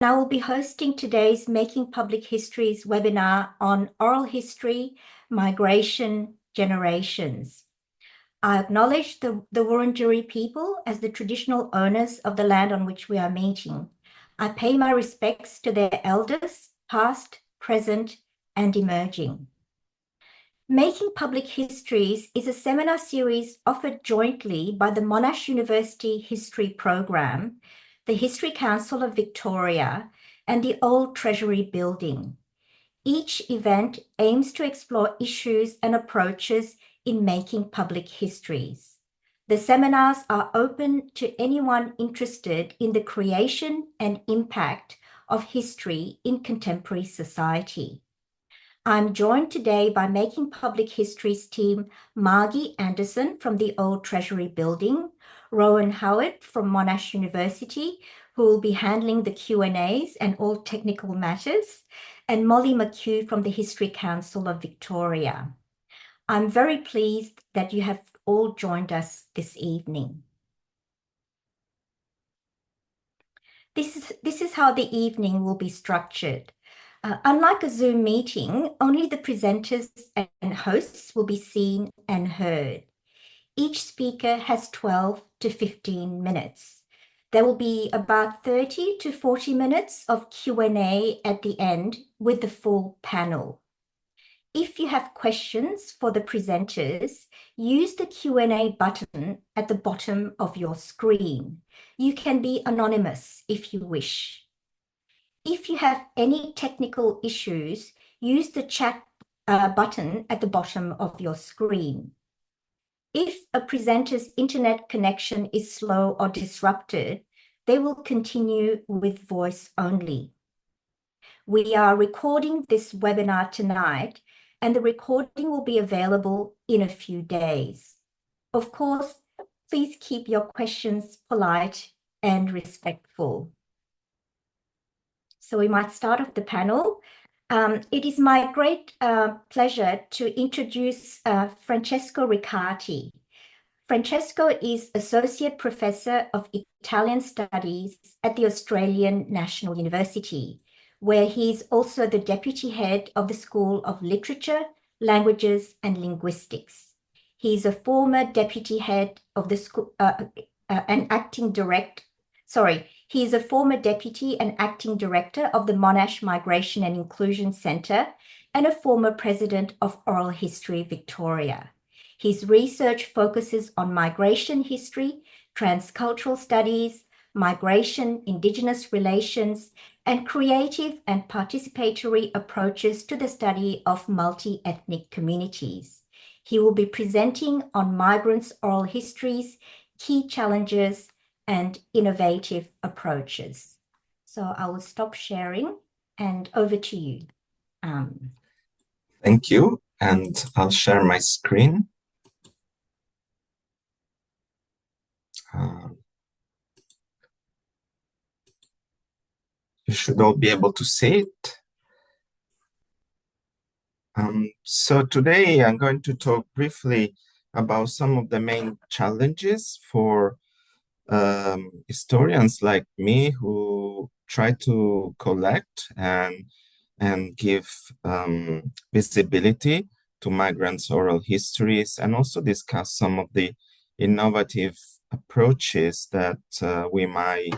I will be hosting today's Making Public Histories webinar on oral history, migration, generations. I acknowledge the Wurundjeri people as the traditional owners of the land on which we are meeting. I pay my respects to their elders, past, present, and emerging. Making Public Histories is a seminar series offered jointly by the Monash University History Program, the History Council of Victoria, and the Old Treasury Building. Each event aims to explore issues and approaches in making public histories. The seminars are open to anyone interested in the creation and impact of history in contemporary society. I'm joined today by Making Public Histories team Margie Anderson from the Old Treasury Building, Rowan Howard from Monash University, who will be handling the Q&As and all technical matters, and Molly McHugh from the History Council of Victoria. I'm very pleased that you have all joined us this evening. This is how the evening will be structured. Unlike a Zoom meeting, only the presenters and hosts will be seen and heard. Each speaker has 12 to 15 minutes. There will be about 30 to 40 minutes of Q&A at the end with the full panel. If you have questions for the presenters, use the Q&A button at the bottom of your screen. You can be anonymous if you wish. If you have any technical issues, use the chat button at the bottom of your screen. If a presenter's internet connection is slow or disrupted, they will continue with voice only. We are recording this webinar tonight, and the recording will be available in a few days. Of course, please keep your questions polite and respectful. So we might start off the panel. It is my great pleasure to introduce Francesco Ricatti. Francesco is Associate Professor of Italian Studies at the Australian National University, where he is also the Deputy Head of the School of Literature, Languages and Linguistics. He is a former Deputy Head of the school and acting director. He is a former deputy and acting director of the Monash Migration and Inclusion Centre and a former president of Oral History Victoria. His research focuses on migration history, transcultural studies, migration, Indigenous relations, and creative and participatory approaches to the study of multi-ethnic communities. He will be presenting on migrants' oral histories, key challenges, and innovative approaches. So I will stop sharing and over to you. Thank you, and I'll share my screen. You should all be able to see it. So today I'm going to talk briefly about some of the main challenges for historians like me who try to collect and give visibility to migrants' oral histories, and also discuss some of the innovative approaches that we might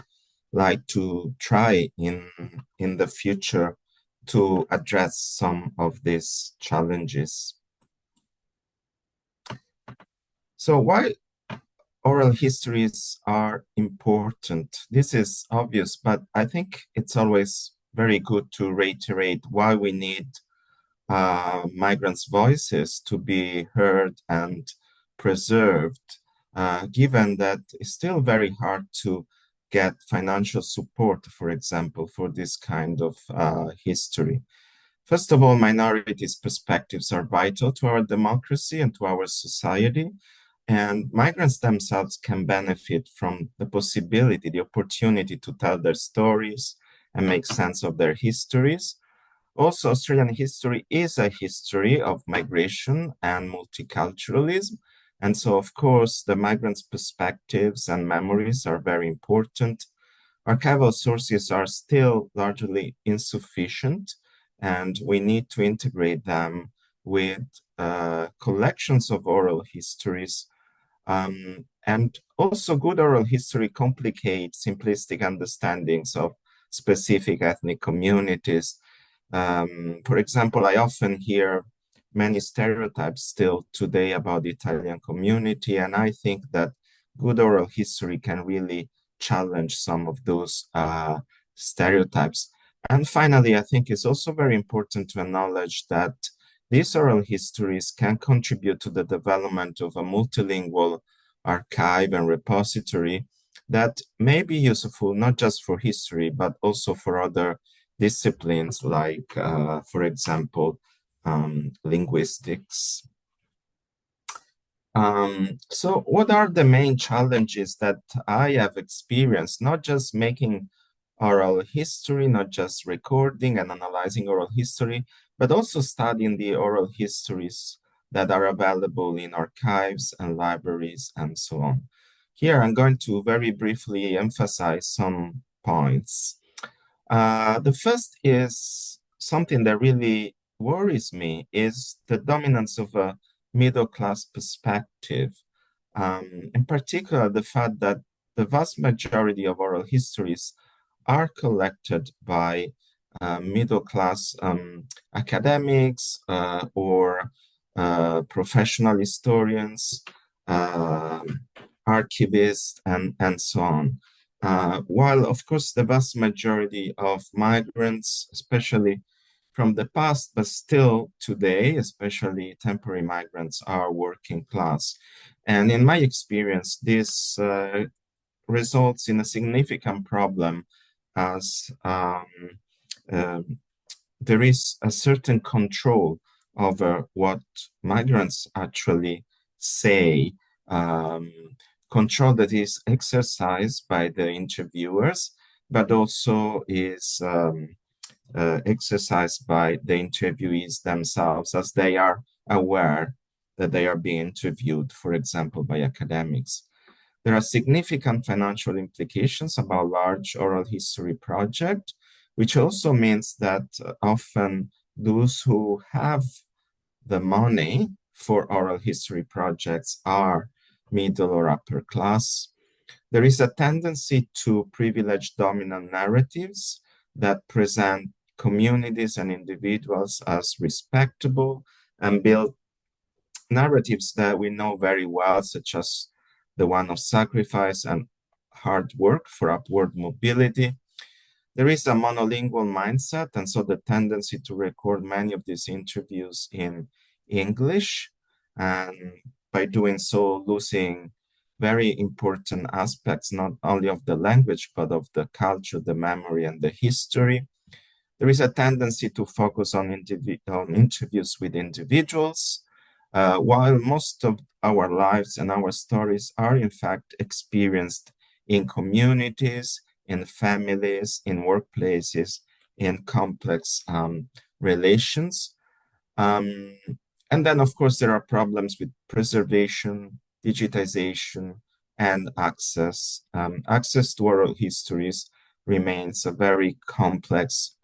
like to try in the future to address some of these challenges. So why oral histories are important? This is obvious, but I think it's always very good to reiterate why we need migrants' voices to be heard and preserved, given that it's still very hard to get financial support, for example, for this kind of history. First of all, minorities' perspectives are vital to our democracy and to our society, and migrants themselves can benefit from the possibility, the opportunity to tell their stories and make sense of their histories. Also, Australian history is a history of migration and multiculturalism. And so, of course, the migrants' perspectives and memories are very important. archival sources are still largely insufficient, and we need to integrate them with collections of oral histories. And also, good oral history complicates simplistic understandings of specific ethnic communities. For example, I often hear many stereotypes still today about the Italian community, and I think that good oral history can really challenge some of those stereotypes. And finally, I think it's also very important to acknowledge that these oral histories can contribute to the development of a multilingual archive and repository that may be useful not just for history, but also for other disciplines like, for example, linguistics. So what are the main challenges that I have experienced, not just making oral history, not just recording and analyzing oral history, but also studying the oral histories that are available in archives and libraries and so on. Here, I'm going to very briefly emphasize some points. The first is something that really worries me is the dominance of a middle class perspective. In particular, the fact that the vast majority of oral histories are collected by middle class academics or professional historians, archivists, and so on. While, of course, the vast majority of migrants, especially from the past, but still today, especially temporary migrants, are working class. And in my experience, this results in a significant problem as there is a certain control over what migrants actually say, control that is exercised by the interviewers, but also is exercised by the interviewees themselves, as they are aware that they are being interviewed, for example, by academics. There are significant financial implications about large oral history projects, which also means that often those who have the money for oral history projects are middle or upper class. There is a tendency to privilege dominant narratives that present communities and individuals as respectable and build narratives that we know very well, such as the one of sacrifice and hard work for upward mobility. There is a monolingual mindset, and so the tendency to record many of these interviews in English, and by doing so, losing very important aspects, not only of the language, but of the culture, the memory, and the history. There is a tendency to focus on interviews with individuals, while most of our lives and our stories are in fact experienced in communities, in families, in workplaces, in complex relations. And then, of course, there are problems with preservation, digitization, and access. Access to oral histories remains a very complex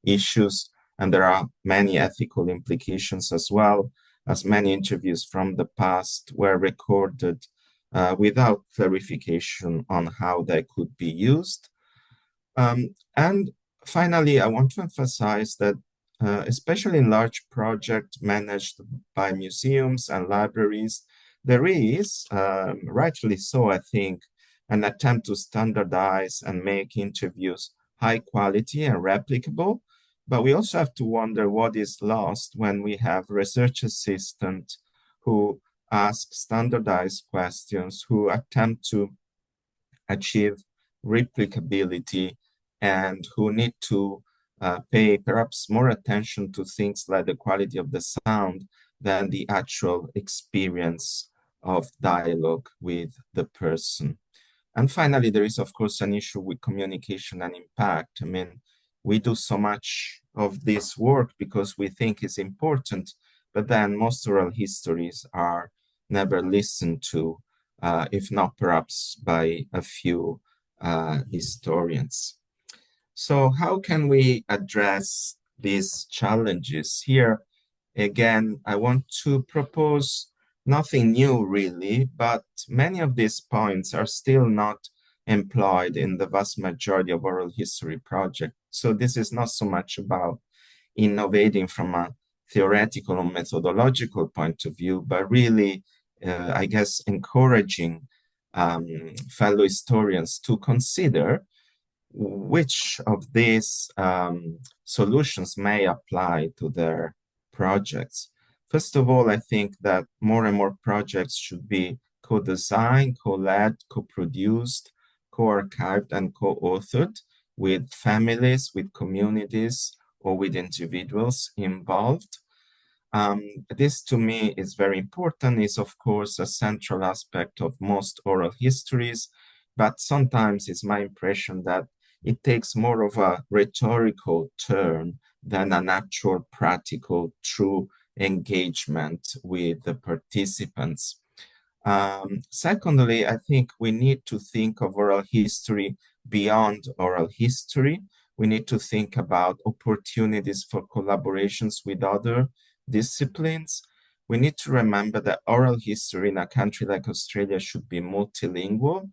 issues, and there are many ethical implications as well, as many interviews from the past were recorded without clarification on how they could be used. And finally, I want to emphasize that especially in large projects managed by museums and libraries, there is, rightfully so, I think, an attempt to standardize and make interviews high quality and replicable. But we also have to wonder what is lost when we have research assistants who ask standardized questions, who attempt to achieve replicability, and who need to pay perhaps more attention to things like the quality of the sound than the actual experience of dialogue with the person. And finally, there is, of course, an issue with communication and impact. I mean, we do so much of this work because we think it's important, but then most oral histories are never listened to, if not perhaps by a few historians. So how can we address these challenges? Here, again, I want to propose nothing new really, but many of these points are still not employed in the vast majority of oral history projects. So this is not so much about innovating from a theoretical or methodological point of view, but really, I guess, encouraging fellow historians to consider which of these solutions may apply to their projects. First of all, I think that more and more projects should be co-designed, co-led, co-produced, co-archived, and co-authored with families, with communities, or with individuals involved. This to me is very important, is of course a central aspect of most oral histories, but sometimes it's my impression that it takes more of a rhetorical turn than an actual practical true engagement with the participants. Secondly, I think we need to think of oral history beyond oral history. We need to think about opportunities for collaborations with other disciplines. We need to remember that oral history in a country like Australia should be multilingual.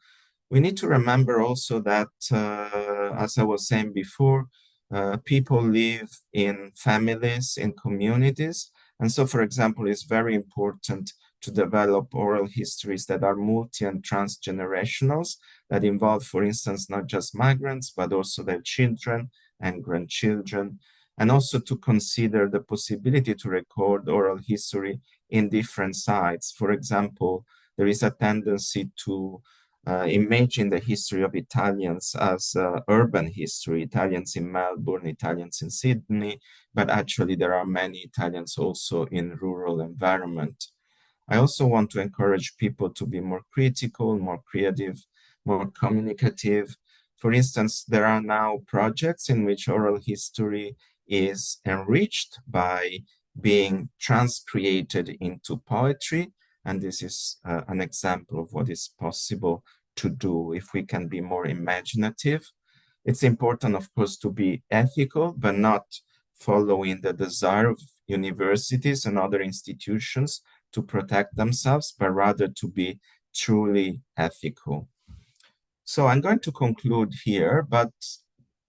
We need to remember also that, as I was saying before, people live in families, in communities. And so, for example, it's very important to develop oral histories that are multi and transgenerationals, that involve, for instance, not just migrants, but also their children and grandchildren, and also to consider the possibility to record oral history in different sites. For example, there is a tendency to imagine the history of Italians as urban history, Italians in Melbourne, Italians in Sydney, but actually there are many Italians also in rural environment. I also want to encourage people to be more critical, more creative, more communicative. For instance, there are now projects in which oral history is enriched by being transcreated into poetry. And this is an example of what is possible to do if we can be more imaginative. It's important, of course, to be ethical, but not following the desire of universities and other institutions to protect themselves, but rather to be truly ethical. So I'm going to conclude here, but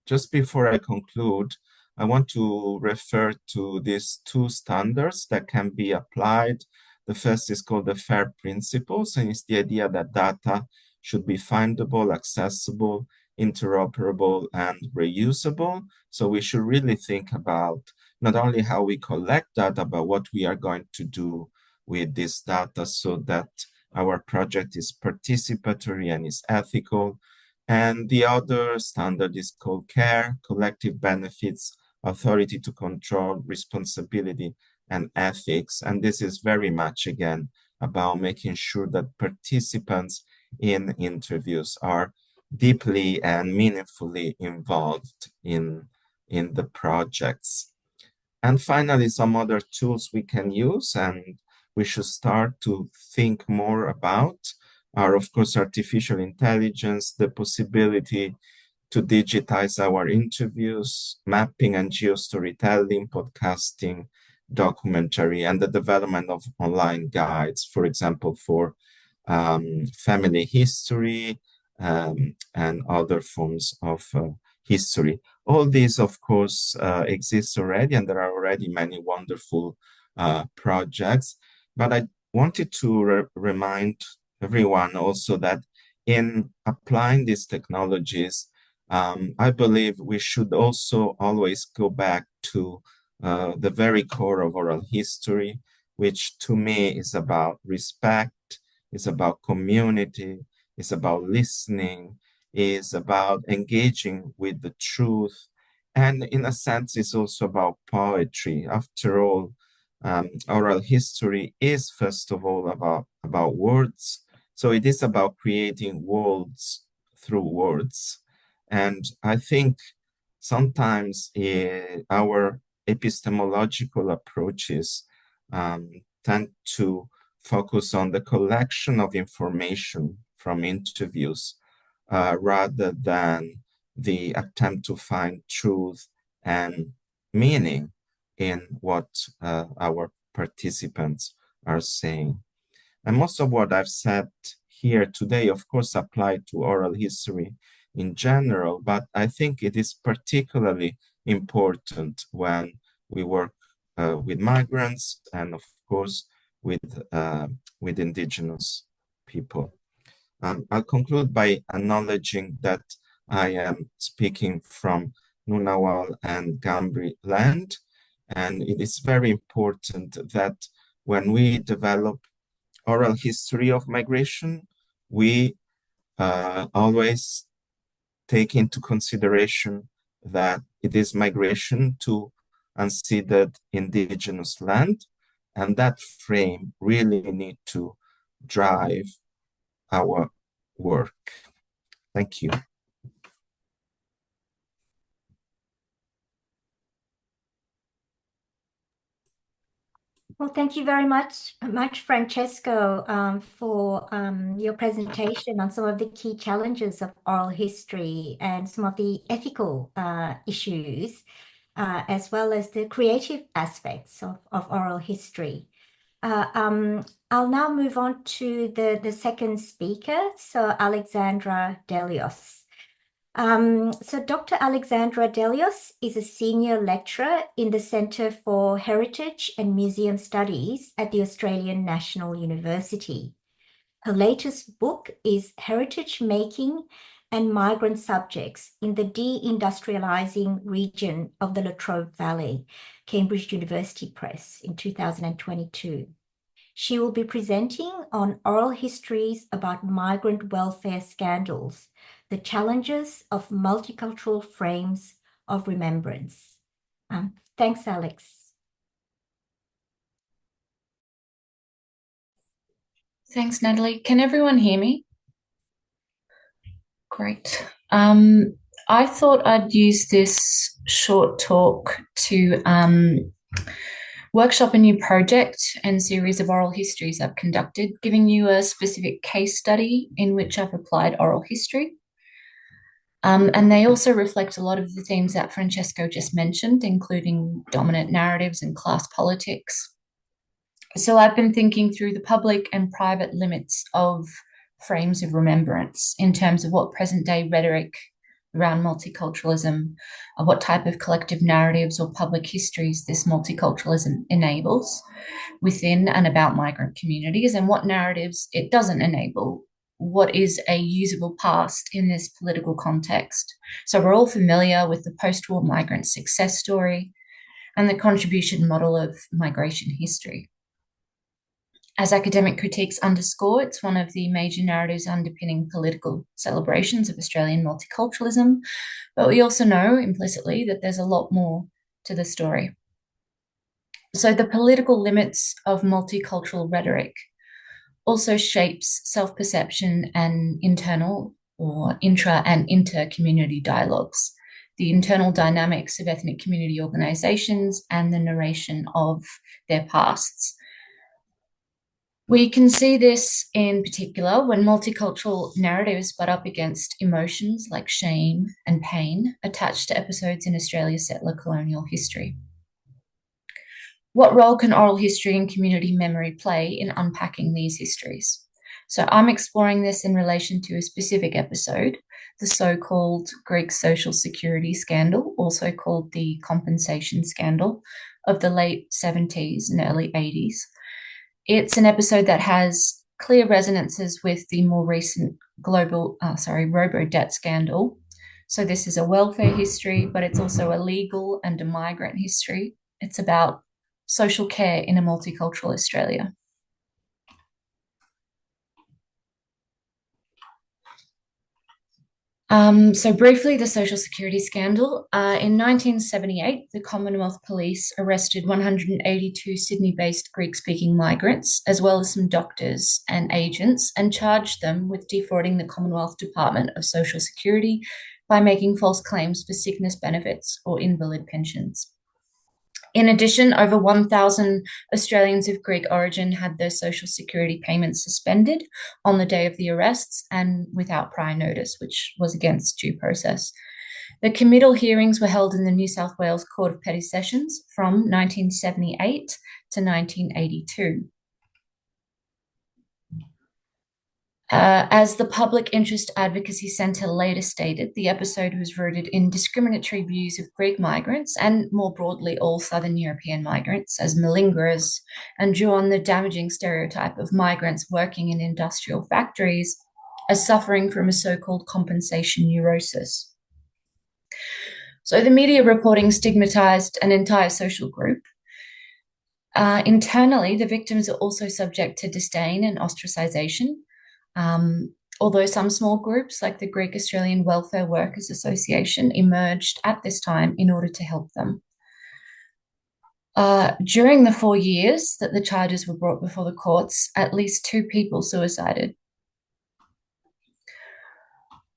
just before I conclude, I want to refer to these two standards that can be applied. The first is called the FAIR principles, and it's the idea that data should be findable, accessible, interoperable, and reusable. So we should really think about not only how we collect data, but what we are going to do with this data so that our project is participatory and is ethical. And the other standard is called CARE, collective benefits, authority to control, responsibility, and ethics. And this is very much, again, about making sure that participants in interviews are deeply and meaningfully involved in the projects. And finally, some other tools we can use and we should start to think more about are, of course, artificial intelligence, the possibility to digitize our interviews, mapping and geostorytelling, podcasting, documentary, and the development of online guides, for example, for family history and other forms of history. All these, of course, exist already, and there are already many wonderful projects. But I wanted to remind everyone also that in applying these technologies, I believe we should also always go back to the very core of oral history, which to me is about respect, is about community, is about listening, is about engaging with the truth. And in a sense, it's also about poetry. After all, oral history is first of all about words. So it is about creating worlds through words. And I think sometimes our epistemological approaches tend to focus on the collection of information from interviews rather than the attempt to find truth and meaning in what our participants are saying. And most of what I've said here today, of course, apply to oral history in general, but I think it is particularly important when we work with migrants and, of course, with indigenous people. I'll conclude by acknowledging that I am speaking from Ngunnawal and Ngambri land, and it is very important that when we develop oral history of migration, we always take into consideration that it is migration to unceded indigenous land, and that frame really need to drive our work. Thank you. Well, thank you very much, Francesco, for your presentation on some of the key challenges of oral history and some of the ethical issues, as well as the creative aspects of oral history. I'll now move on to the second speaker, so Alexandra Dellios. So Dr. Alexandra Dellios is a senior lecturer in the Centre for Heritage and Museum Studies at the Australian National University. Her latest book is Heritage Making and Migrant Subjects in the Deindustrialising Region of the Latrobe Valley, Cambridge University Press in 2022. She will be presenting on oral histories about migrant welfare scandals, the challenges of multicultural frames of remembrance. Thanks, Alex. Thanks, Natalie. Can everyone hear me? Great. I thought I'd use this short talk to workshop a new project and series of oral histories I've conducted, giving you a specific case study in which I've applied oral history. And they also reflect a lot of the themes that Francesco just mentioned, including dominant narratives and class politics. So I've been thinking through the public and private limits of frames of remembrance in terms of what present-day rhetoric around multiculturalism, what type of collective narratives or public histories this multiculturalism enables within and about migrant communities, and what narratives it doesn't enable. What is a usable past in this political context? So we're all familiar with the post-war migrant success story and the contribution model of migration history. As academic critiques underscore, it's one of the major narratives underpinning political celebrations of Australian multiculturalism, but we also know implicitly that there's a lot more to the story. So the political limits of multicultural rhetoric also shapes self-perception and internal or intra and inter-community dialogues, the internal dynamics of ethnic community organisations and the narration of their pasts. We can see this in particular when multicultural narratives butt up against emotions like shame and pain attached to episodes in Australia's settler colonial history. What role can oral history and community memory play in unpacking these histories? So I'm exploring this in relation to a specific episode, the so-called Greek social security scandal, also called the compensation scandal of the late 70s and early 80s. It's an episode that has clear resonances with the more recent robo-debt scandal. So this is a welfare history, but it's also a legal and a migrant history. It's about social care in a multicultural Australia. So briefly, the Social Security scandal. In 1978, the Commonwealth Police arrested 182 Sydney-based Greek-speaking migrants, as well as some doctors and agents, and charged them with defrauding the Commonwealth Department of Social Security by making false claims for sickness benefits or invalid pensions. In addition, over 1,000 Australians of Greek origin had their social security payments suspended on the day of the arrests and without prior notice, which was against due process. The committal hearings were held in the New South Wales Court of Petty Sessions from 1978 to 1982. As the Public Interest Advocacy Centre later stated, the episode was rooted in discriminatory views of Greek migrants and more broadly all Southern European migrants as malingerers, and drew on the damaging stereotype of migrants working in industrial factories as suffering from a so-called compensation neurosis. So the media reporting stigmatised an entire social group. Internally, the victims are also subject to disdain and ostracisation. Although some small groups like the Greek Australian Welfare Workers Association emerged at this time in order to help them. During the 4 years that the charges were brought before the courts, at least 2 people suicided.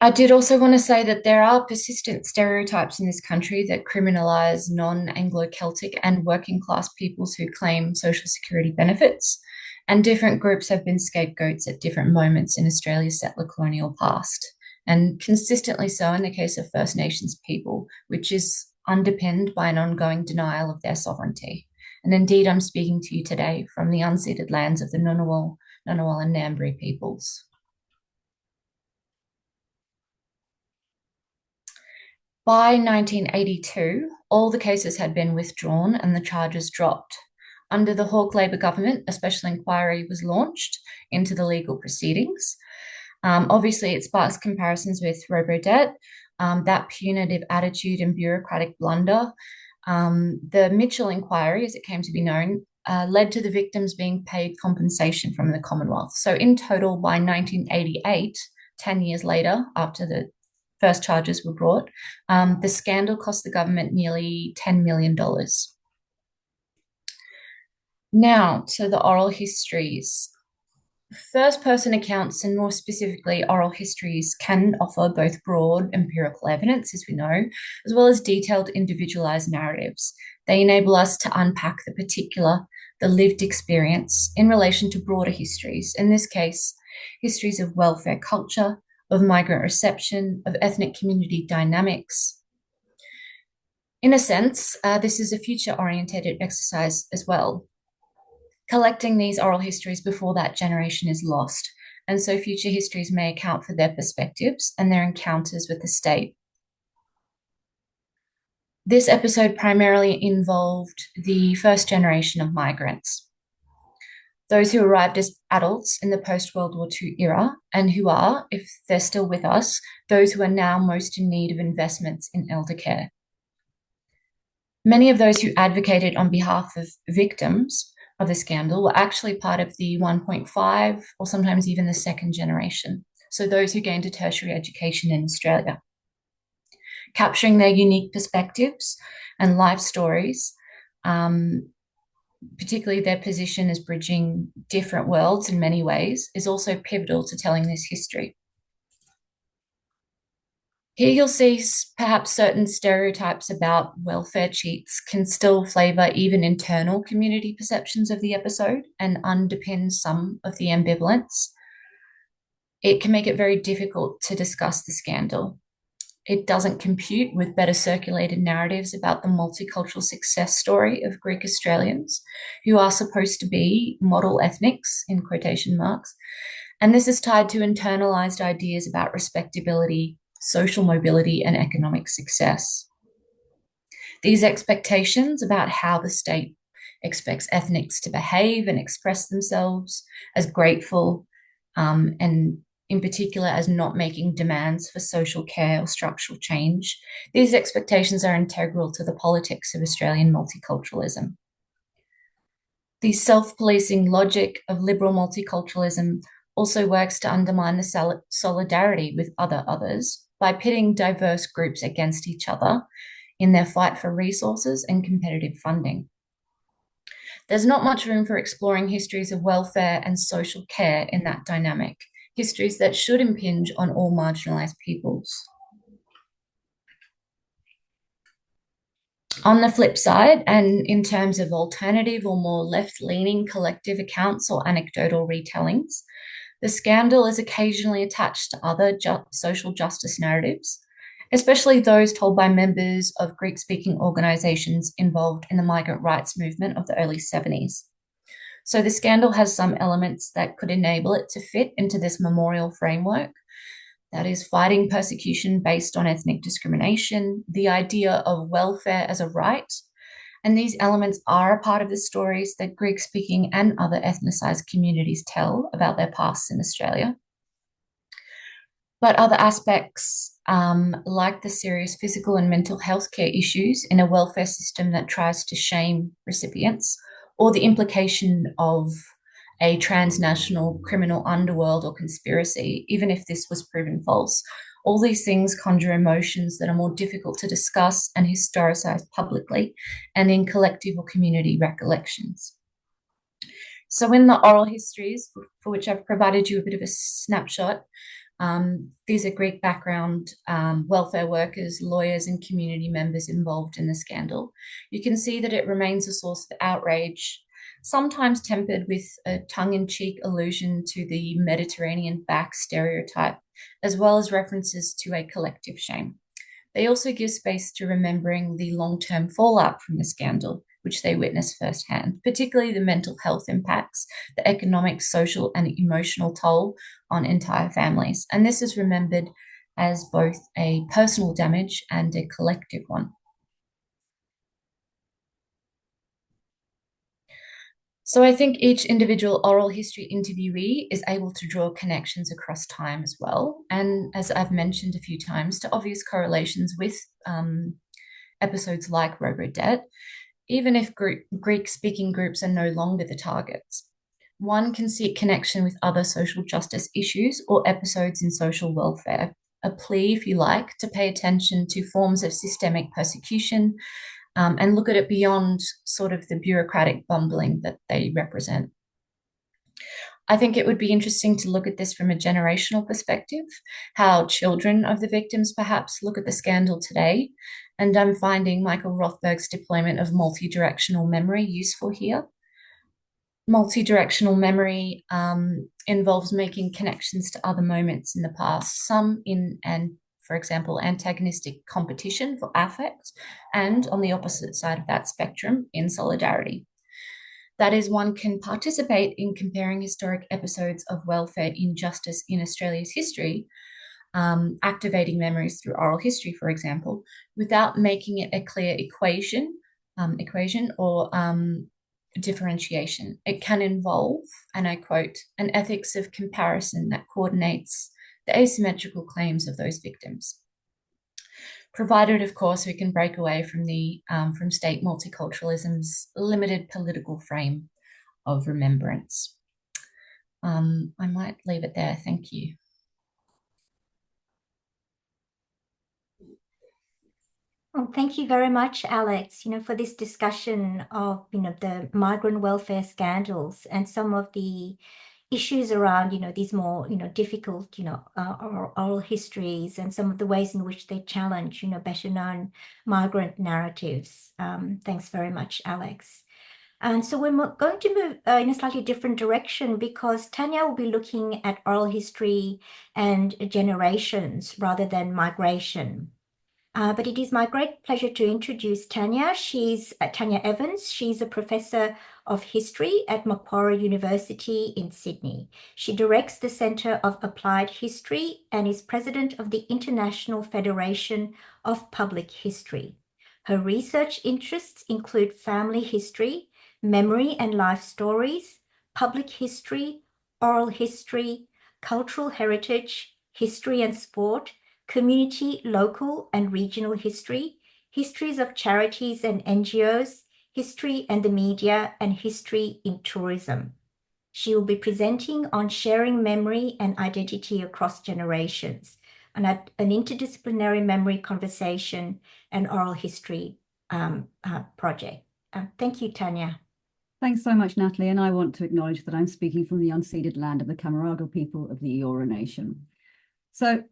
I did also want to say that there are persistent stereotypes in this country that criminalise non-Anglo-Celtic and working class peoples who claim social security benefits, and different groups have been scapegoats at different moments in Australia's settler colonial past, and consistently so in the case of First Nations people, which is underpinned by an ongoing denial of their sovereignty. And indeed, I'm speaking to you today from the unceded lands of the Ngunnawal, Ngunnawal and Ngambri peoples. By 1982, all the cases had been withdrawn and the charges dropped. Under the Hawke Labor government, a special inquiry was launched into the legal proceedings. Obviously, it sparks comparisons with robo-debt, that punitive attitude and bureaucratic blunder. The Mitchell inquiry, as it came to be known, led to the victims being paid compensation from the Commonwealth. So in total, by 1988, 10 years later, after the first charges were brought, the scandal cost the government nearly $10 million. Now to the oral histories. First-person accounts, and more specifically oral histories, can offer both broad empirical evidence, as we know, as well as detailed individualized narratives. They enable us to unpack the lived experience in relation to broader histories, in this case, histories of welfare culture, of migrant reception, of ethnic community dynamics. In a sense, this is a future-oriented exercise as well, collecting these oral histories before that generation is lost, and so future histories may account for their perspectives and their encounters with the state. This episode primarily involved the first generation of migrants, those who arrived as adults in the post-World War II era, and who are, if they're still with us, those who are now most in need of investments in elder care. Many of those who advocated on behalf of victims of the scandal were actually part of the 1.5 or sometimes even the second generation, so those who gained a tertiary education in Australia. Capturing their unique perspectives and life stories, particularly their position as bridging different worlds in many ways, is also pivotal to telling this history. Here you'll see perhaps certain stereotypes about welfare cheats can still flavour even internal community perceptions of the episode and underpin some of the ambivalence. It can make it very difficult to discuss the scandal. It doesn't compute with better circulated narratives about the multicultural success story of Greek Australians, who are supposed to be model ethnics, in quotation marks, and this is tied to internalised ideas about respectability, social mobility, and economic success. These expectations about how the state expects ethnics to behave and express themselves as grateful, and in particular as not making demands for social care or structural change, these expectations are integral to the politics of Australian multiculturalism. The self-policing logic of liberal multiculturalism also works to undermine the solidarity with others by pitting diverse groups against each other in their fight for resources and competitive funding. There's not much room for exploring histories of welfare and social care in that dynamic, histories that should impinge on all marginalised peoples. On the flip side, and in terms of alternative or more left-leaning collective accounts or anecdotal retellings, the scandal is occasionally attached to other social justice narratives, especially those told by members of Greek-speaking organisations involved in the migrant rights movement of the early 70s. So the scandal has some elements that could enable it to fit into this memorial framework. That is fighting persecution based on ethnic discrimination, the idea of welfare as a right, and these elements are a part of the stories that Greek-speaking and other ethnicised communities tell about their pasts in Australia. But other aspects, like the serious physical and mental health care issues in a welfare system that tries to shame recipients, or the implication of a transnational criminal underworld or conspiracy, even if this was proven false. All these things conjure emotions that are more difficult to discuss and historicise publicly and in collective or community recollections. So in the oral histories, for which I've provided you a bit of a snapshot, these are Greek background welfare workers, lawyers, and community members involved in the scandal. You can see that it remains a source of outrage, sometimes tempered with a tongue-in-cheek allusion to the Mediterranean back stereotype, as well as references to a collective shame. They also give space to remembering the long-term fallout from the scandal, which they witnessed firsthand, particularly the mental health impacts, the economic, social, and emotional toll on entire families. And this is remembered as both a personal damage and a collective one. So I think each individual oral history interviewee is able to draw connections across time as well. And as I've mentioned a few times, to obvious correlations with episodes like Robo-Debt, even if Greek-speaking groups are no longer the targets. One can see a connection with other social justice issues or episodes in social welfare, a plea, if you like, to pay attention to forms of systemic persecution, and look at it beyond sort of the bureaucratic bumbling that they represent. I think it would be interesting to look at this from a generational perspective, how children of the victims perhaps look at the scandal today. And I'm finding Michael Rothberg's deployment of multi-directional memory useful here. Multi-directional memory involves making connections to other moments in the past, some in for example, antagonistic competition for affect, and on the opposite side of that spectrum, in solidarity. That is, one can participate in comparing historic episodes of welfare injustice in Australia's history, activating memories through oral history, for example, without making it a clear equation or differentiation. It can involve, and I quote, an ethics of comparison that coordinates the asymmetrical claims of those victims, provided, of course, we can break away from the from state multiculturalism's limited political frame of remembrance. I might leave it there. Thank you. Well, thank you very much, Alex, for this discussion of, the migrant welfare scandals and some of the issues around, these more, difficult, oral histories and some of the ways in which they challenge, better known migrant narratives. Thanks very much, Alex. And so we're going to move in a slightly different direction because Tanya will be looking at oral history and generations rather than migration. But it is my great pleasure to introduce Tanya. She's Tanya Evans. She's a professor of history at Macquarie University in Sydney. She directs the Centre of Applied History and is president of the International Federation of Public History. Her research interests include family history, memory and life stories, public history, oral history, cultural heritage, history and sport, community, local and regional history, histories of charities and NGOs, history and the media, and history in tourism. She will be presenting on sharing memory and identity across generations, an interdisciplinary memory conversation and oral history project. Thank you, Tanya. Thanks so much, Natalie. And I want to acknowledge that I'm speaking from the unceded land of the Camaragal people of the Eora Nation. So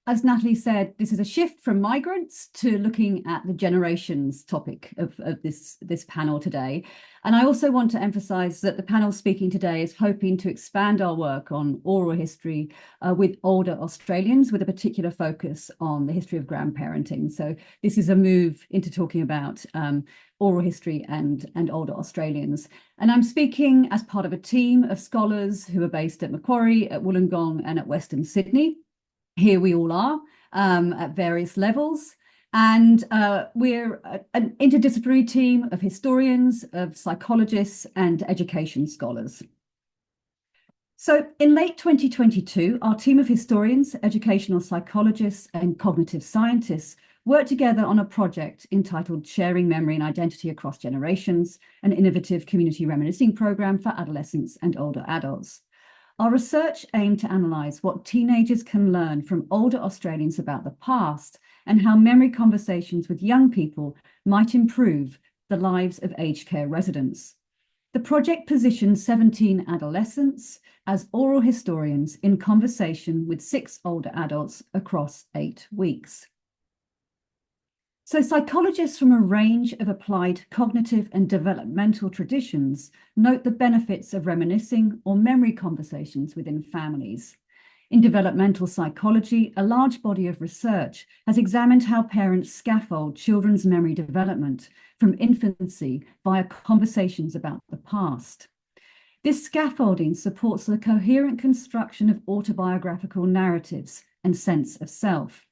as Natalie said, this is a shift from migrants to looking at the generations topic of this panel today. And I also want to emphasize that the panel speaking today is hoping to expand our work on oral history with older Australians, with a particular focus on the history of grandparenting. So this is a move into talking about oral history and older Australians. And I'm speaking as part of a team of scholars who are based at Macquarie, at Wollongong and at Western Sydney. Here we all are at various levels. And we're an interdisciplinary team of historians, of psychologists and education scholars. So in late 2022, our team of historians, educational psychologists and cognitive scientists worked together on a project entitled Sharing Memory and Identity Across Generations, an innovative community reminiscing program for adolescents and older adults. Our research aimed to analyse what teenagers can learn from older Australians about the past and how memory conversations with young people might improve the lives of aged care residents. The project positioned 17 adolescents as oral historians in conversation with 6 older adults across 8 weeks. So psychologists from a range of applied cognitive and developmental traditions note the benefits of reminiscing or memory conversations within families. In developmental psychology, a large body of research has examined how parents scaffold children's memory development from infancy via conversations about the past. This scaffolding supports the coherent construction of autobiographical narratives and sense of self.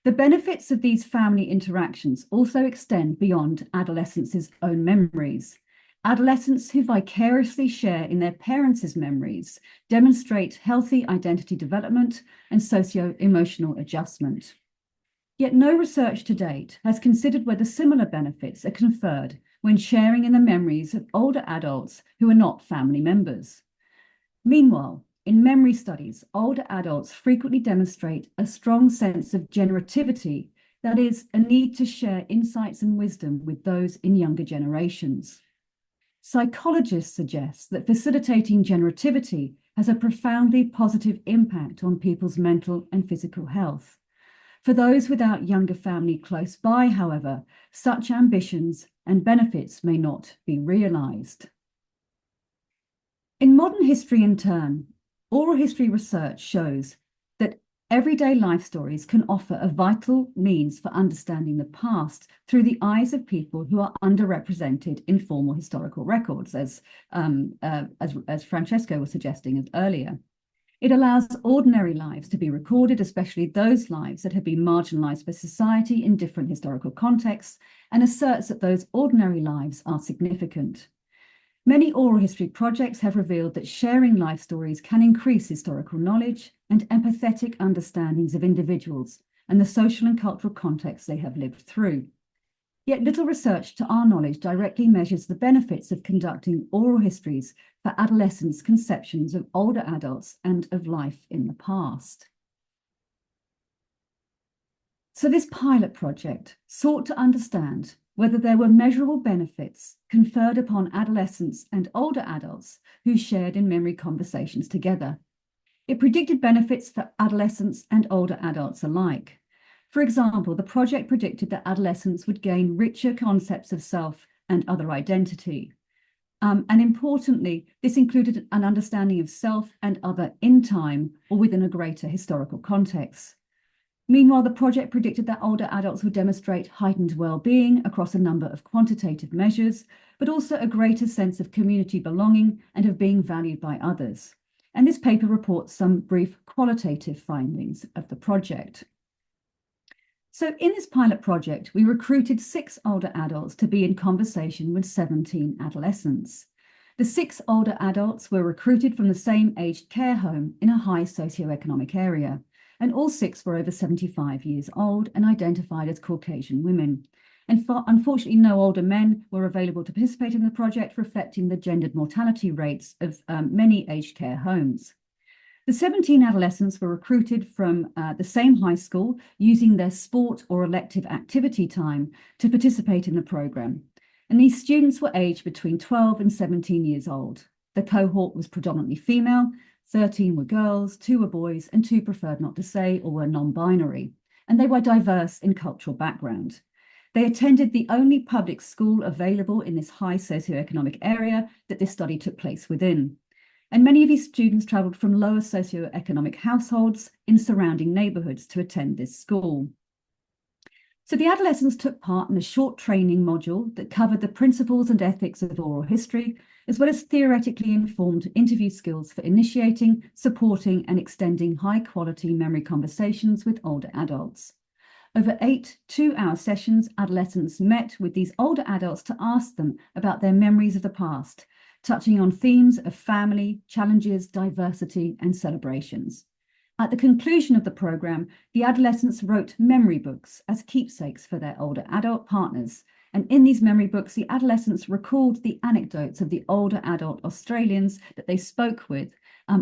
The benefits of these family interactions also extend beyond adolescents' own memories. Adolescents who vicariously share in their parents' memories demonstrate healthy identity development and socio-emotional adjustment. Yet no research to date has considered whether similar benefits are conferred when sharing in the memories of older adults who are not family members. Meanwhile, in memory studies, older adults frequently demonstrate a strong sense of generativity, that is, a need to share insights and wisdom with those in younger generations. Psychologists suggest that facilitating generativity has a profoundly positive impact on people's mental and physical health. For those without younger family close by, however, such ambitions and benefits may not be realised. In modern history, in turn, oral history research shows that everyday life stories can offer a vital means for understanding the past through the eyes of people who are underrepresented in formal historical records, as Francesco was suggesting earlier. It allows ordinary lives to be recorded, especially those lives that have been marginalised by society in different historical contexts, and asserts that those ordinary lives are significant. Many oral history projects have revealed that sharing life stories can increase historical knowledge and empathetic understandings of individuals and the social and cultural contexts they have lived through. Yet little research, to our knowledge, directly measures the benefits of conducting oral histories for adolescents' conceptions of older adults and of life in the past. So this pilot project sought to understand whether there were measurable benefits conferred upon adolescents and older adults who shared in memory conversations together. It predicted benefits for adolescents and older adults alike. For example, the project predicted that adolescents would gain richer concepts of self and other identity. And importantly, this included an understanding of self and other in time or within a greater historical context. Meanwhile, the project predicted that older adults would demonstrate heightened well-being across a number of quantitative measures, but also a greater sense of community belonging and of being valued by others. And this paper reports some brief qualitative findings of the project. So in this pilot project, we recruited 6 older adults to be in conversation with 17 adolescents. The 6 older adults were recruited from the same aged care home in a high socioeconomic area, and all 6 were over 75 years old and identified as Caucasian women. And unfortunately, no older men were available to participate in the project, reflecting the gendered mortality rates of many aged care homes. The 17 adolescents were recruited from the same high school using their sport or elective activity time to participate in the programme. And these students were aged between 12 and 17 years old. The cohort was predominantly female, 13 were girls, 2 were boys, and 2 preferred not to say or were non-binary. And they were diverse in cultural background. They attended the only public school available in this high socioeconomic area that this study took place within. And many of these students travelled from lower socioeconomic households in surrounding neighbourhoods to attend this school. So the adolescents took part in a short training module that covered the principles and ethics of oral history, as well as theoretically informed interview skills for initiating, supporting, and extending high-quality memory conversations with older adults. Over 8 two-hour sessions, adolescents met with these older adults to ask them about their memories of the past, touching on themes of family, challenges, diversity, and celebrations. At the conclusion of the programme, the adolescents wrote memory books as keepsakes for their older adult partners. And in these memory books, the adolescents recalled the anecdotes of the older adult Australians that they spoke with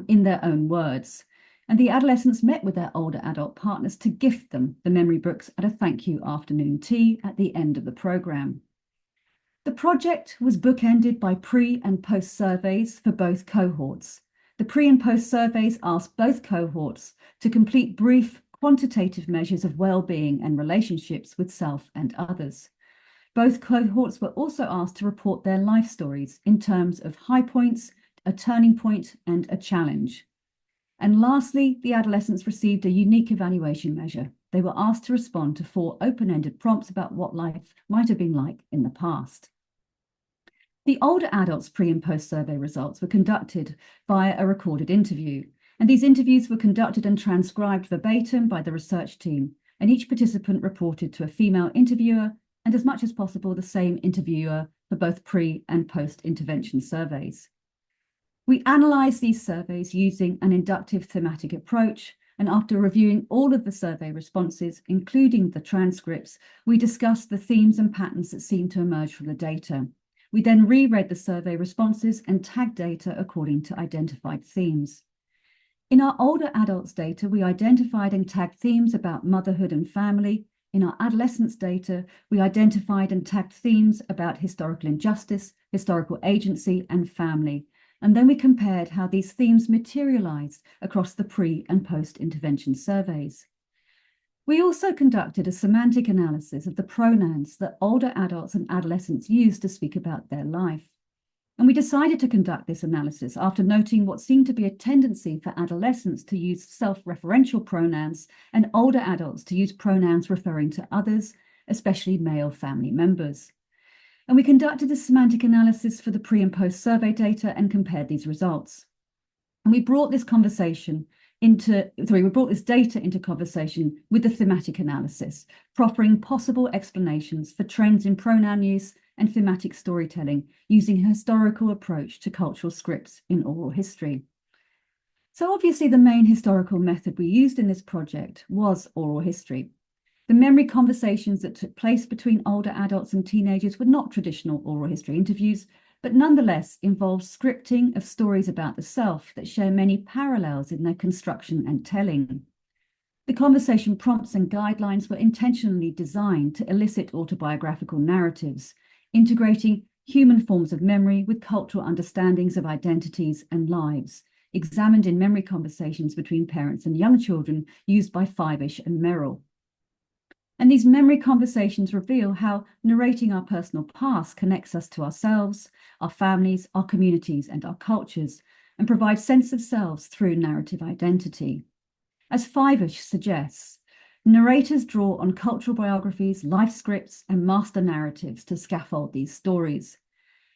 in their own words. And the adolescents met with their older adult partners to gift them the memory books at a thank you afternoon tea at the end of the programme. The project was bookended by pre- and post surveys for both cohorts. The pre- and post surveys asked both cohorts to complete brief quantitative measures of well-being and relationships with self and others. Both cohorts were also asked to report their life stories in terms of high points, a turning point, and a challenge. And lastly, the adolescents received a unique evaluation measure. They were asked to respond to 4 open-ended prompts about what life might have been like in the past. The older adults' pre- and post-survey results were conducted via a recorded interview, and these interviews were conducted and transcribed verbatim by the research team, and each participant reported to a female interviewer and, as much as possible, the same interviewer for both pre- and post-intervention surveys. We analysed these surveys using an inductive thematic approach, and after reviewing all of the survey responses, including the transcripts, we discussed the themes and patterns that seemed to emerge from the data. We then reread the survey responses and tagged data according to identified themes. In our older adults data, we identified and tagged themes about motherhood and family. In our adolescents data, we identified and tagged themes about historical injustice, historical agency, and family. And then we compared how these themes materialized across the pre- and post-intervention surveys. We also conducted a semantic analysis of the pronouns that older adults and adolescents use to speak about their life. And we decided to conduct this analysis after noting what seemed to be a tendency for adolescents to use self-referential pronouns and older adults to use pronouns referring to others, especially male family members. And we conducted a semantic analysis for the pre- and post-survey data and compared these results. And we brought this data into conversation with the thematic analysis, proffering possible explanations for trends in pronoun use and thematic storytelling using a historical approach to cultural scripts in oral history. So obviously the main historical method we used in this project was oral history. The memory conversations that took place between older adults and teenagers were not traditional oral history interviews, but nonetheless involved scripting of stories about the self that share many parallels in their construction and telling. The conversation prompts and guidelines were intentionally designed to elicit autobiographical narratives, integrating human forms of memory with cultural understandings of identities and lives, examined in memory conversations between parents and young children used by Fivish and Merrill. And these memory conversations reveal how narrating our personal past connects us to ourselves, our families, our communities, and our cultures, and provides sense of selves through narrative identity. As Fivish suggests, narrators draw on cultural biographies, life scripts, and master narratives to scaffold these stories.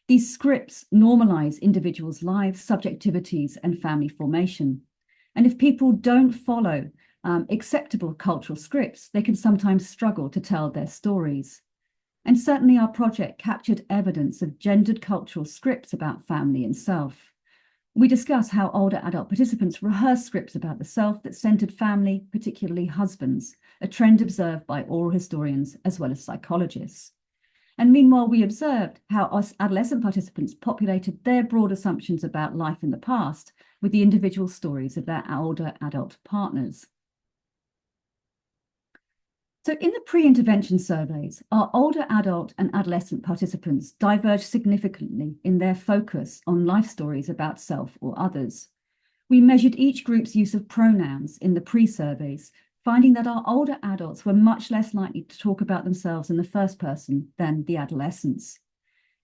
These scripts normalize individuals' lives, subjectivities, and family formation. And if people don't follow acceptable cultural scripts, they can sometimes struggle to tell their stories. And certainly our project captured evidence of gendered cultural scripts about family and self. We discuss how older adult participants rehearse scripts about the self that centered family, particularly husbands, a trend observed by oral historians as well as psychologists. And meanwhile, we observed how us adolescent participants populated their broad assumptions about life in the past with the individual stories of their older adult partners. So in the pre-intervention surveys, our older adult and adolescent participants diverged significantly in their focus on life stories about self or others. We measured each group's use of pronouns in the pre-surveys, finding that our older adults were much less likely to talk about themselves in the first person than the adolescents.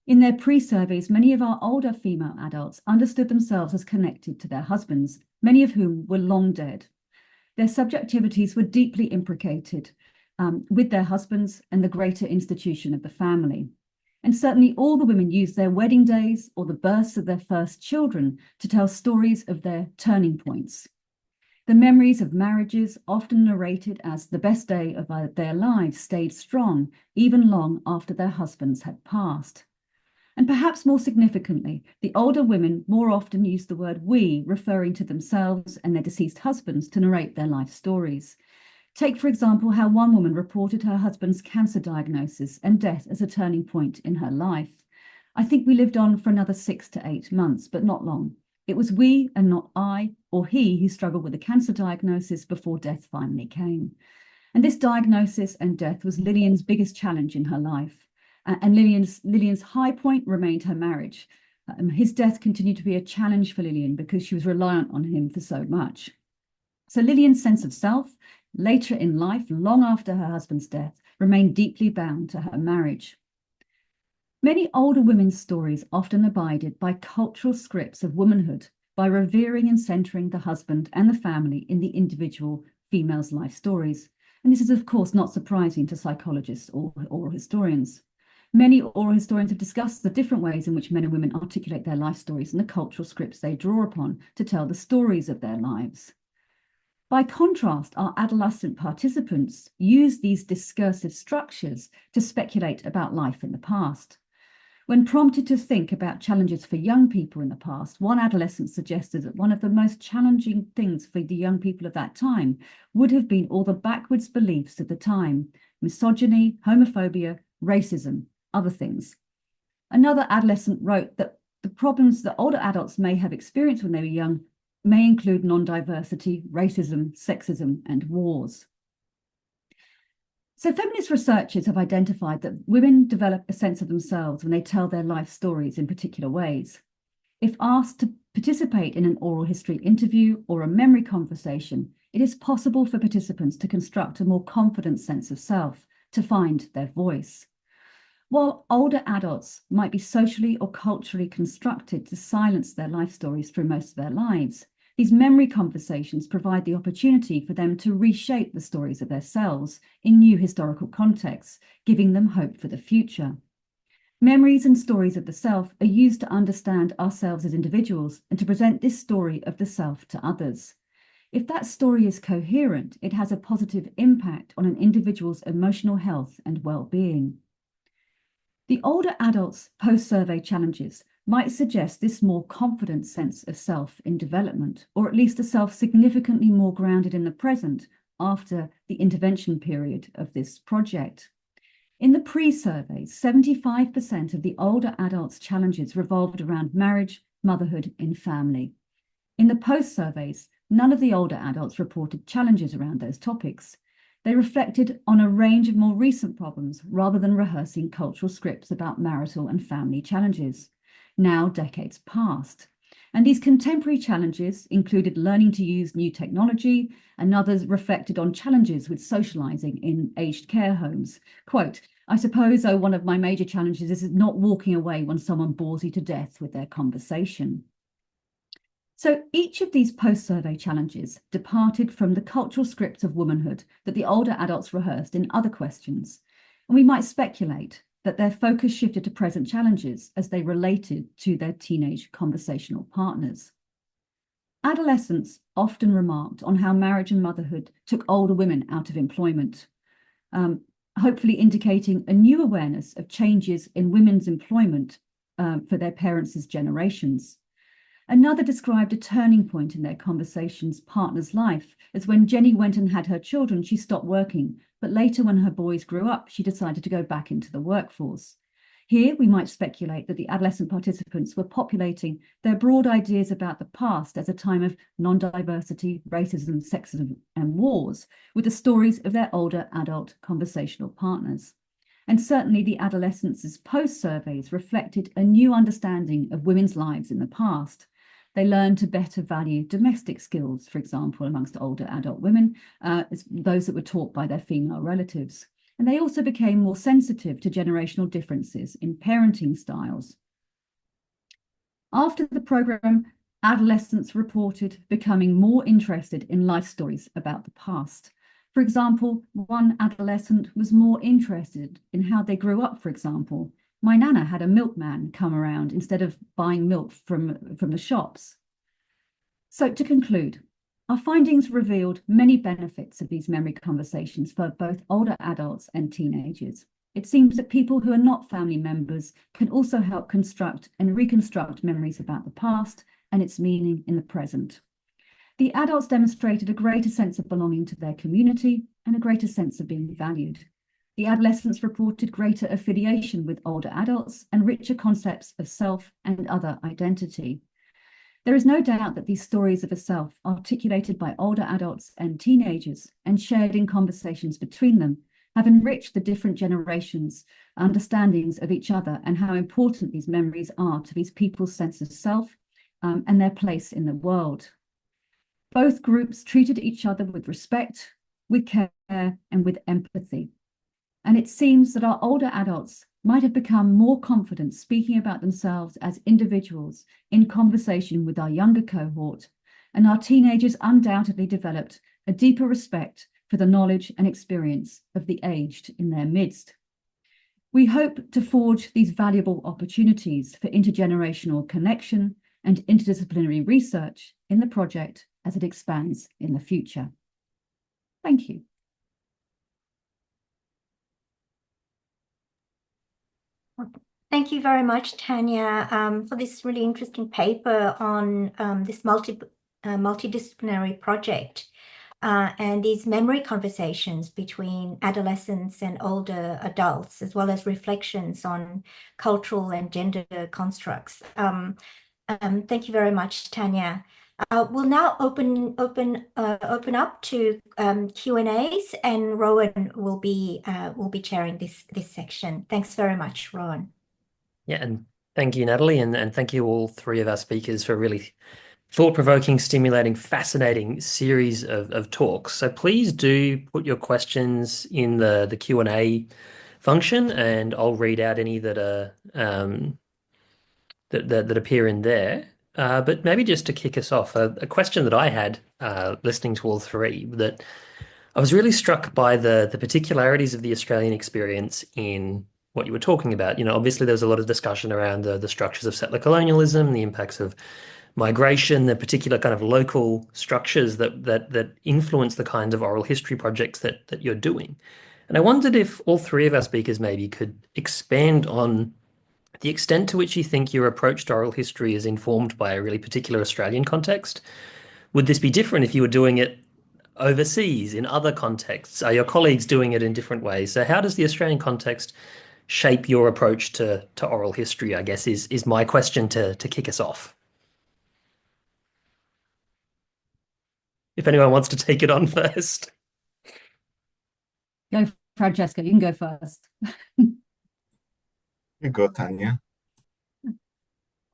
In their pre-surveys, many of our older female adults understood themselves as connected to their husbands, many of whom were long dead. Their subjectivities were deeply implicated with their husbands and the greater institution of the family. And certainly all the women used their wedding days or the births of their first children to tell stories of their turning points. The memories of marriages, often narrated as the best day of their lives, stayed strong even long after their husbands had passed. And perhaps more significantly, the older women more often used the word we, referring to themselves and their deceased husbands, to narrate their life stories. Take, for example, how one woman reported her husband's cancer diagnosis and death as a turning point in her life. I think we lived on for another 6 to 8 months, but not long. It was we and not I or he who struggled with a cancer diagnosis before death finally came. And this diagnosis and death was Lillian's biggest challenge in her life. And Lillian's high point remained her marriage. His death continued to be a challenge for Lillian because she was reliant on him for so much. So Lillian's sense of self, later in life, long after her husband's death, remained deeply bound to her marriage. Many older women's stories often abided by cultural scripts of womanhood, by revering and centering the husband and the family in the individual female's life stories. And this is, of course, not surprising to psychologists or oral historians. Many oral historians have discussed the different ways in which men and women articulate their life stories and the cultural scripts they draw upon to tell the stories of their lives. By contrast, our adolescent participants use these discursive structures to speculate about life in the past. When prompted to think about challenges for young people in the past, one adolescent suggested that one of the most challenging things for the young people of that time would have been all the backwards beliefs of the time: misogyny, homophobia, racism, other things. Another adolescent wrote that the problems that older adults may have experienced when they were young may include non-diversity, racism, sexism, and wars. So feminist researchers have identified that women develop a sense of themselves when they tell their life stories in particular ways. If asked to participate in an oral history interview or a memory conversation, it is possible for participants to construct a more confident sense of self, to find their voice. While older adults might be socially or culturally constructed to silence their life stories through most of their lives, these memory conversations provide the opportunity for them to reshape the stories of themselves in new historical contexts, giving them hope for the future. Memories and stories of the self are used to understand ourselves as individuals and to present this story of the self to others. If that story is coherent, it has a positive impact on an individual's emotional health and well-being. The older adults' post-survey challenges might suggest this more confident sense of self in development, or at least a self significantly more grounded in the present after the intervention period of this project. In the pre-surveys, 75% of the older adults' challenges revolved around marriage, motherhood, and family. In the post-surveys, none of the older adults reported challenges around those topics. They reflected on a range of more recent problems rather than rehearsing cultural scripts about marital and family challenges, now decades past. And these contemporary challenges included learning to use new technology, and others reflected on challenges with socializing in aged care homes. Quote, "I suppose, one of my major challenges is not walking away when someone bores you to death with their conversation." So each of these post-survey challenges departed from the cultural script of womanhood that the older adults rehearsed in other questions. And we might speculate that their focus shifted to present challenges as they related to their teenage conversational partners. Adolescents often remarked on how marriage and motherhood took older women out of employment, hopefully indicating a new awareness of changes in women's employment for their parents' generations. Another described a turning point in their conversation's partner's life, as when Jenny went and had her children, she stopped working, but later when her boys grew up, she decided to go back into the workforce. Here, we might speculate that the adolescent participants were populating their broad ideas about the past as a time of non-diversity, racism, sexism, and wars, with the stories of their older adult conversational partners. And certainly the adolescents' post-surveys reflected a new understanding of women's lives in the past. They learned to better value domestic skills, for example, amongst older adult women, those that were taught by their female relatives. And they also became more sensitive to generational differences in parenting styles. After the program, adolescents reported becoming more interested in life stories about the past. For example, one adolescent was more interested in how they grew up, for example. My nana had a milkman come around instead of buying milk from the shops. So to conclude, our findings revealed many benefits of these memory conversations for both older adults and teenagers. It seems that people who are not family members can also help construct and reconstruct memories about the past and its meaning in the present. The adults demonstrated a greater sense of belonging to their community and a greater sense of being valued. The adolescents reported greater affiliation with older adults and richer concepts of self and other identity. There is no doubt that these stories of a self, articulated by older adults and teenagers and shared in conversations between them, have enriched the different generations' understandings of each other and how important these memories are to these people's sense of self and their place in the world. Both groups treated each other with respect, with care, and with empathy. And it seems that our older adults might have become more confident speaking about themselves as individuals in conversation with our younger cohort, and our teenagers undoubtedly developed a deeper respect for the knowledge and experience of the aged in their midst. We hope to forge these valuable opportunities for intergenerational connection and interdisciplinary research in the project as it expands in the future. Thank you. Thank you very much, Tanya, for this really interesting paper on this multidisciplinary project and these memory conversations between adolescents and older adults, as well as reflections on cultural and gender constructs. Thank you very much, Tanya. We'll now open up to Q&As, and Rowan will be chairing this section. Thanks very much, Rowan. Yeah, and thank you, Natalie, and thank you all three of our speakers for a really thought-provoking, stimulating, fascinating series of talks. So please do put your questions in the Q&A function, and I'll read out any that are that appear in there. But maybe just to kick us off, a question that I had listening to all three, that I was really struck by the particularities of the Australian experience in what you were talking about. You know, obviously there was a lot of discussion around the structures of settler colonialism, the impacts of migration, the particular kind of local structures that influence the kinds of oral history projects that you're doing. And I wondered if all three of our speakers maybe could expand on the extent to which you think your approach to oral history is informed by a really particular Australian context. Would this be different if you were doing it overseas in other contexts? Are your colleagues doing it in different ways? So how does the Australian context shape your approach to oral history, I guess, is my question to kick us off. If anyone wants to take it on first. Go, Francesco, you can go first. You go, Tanya.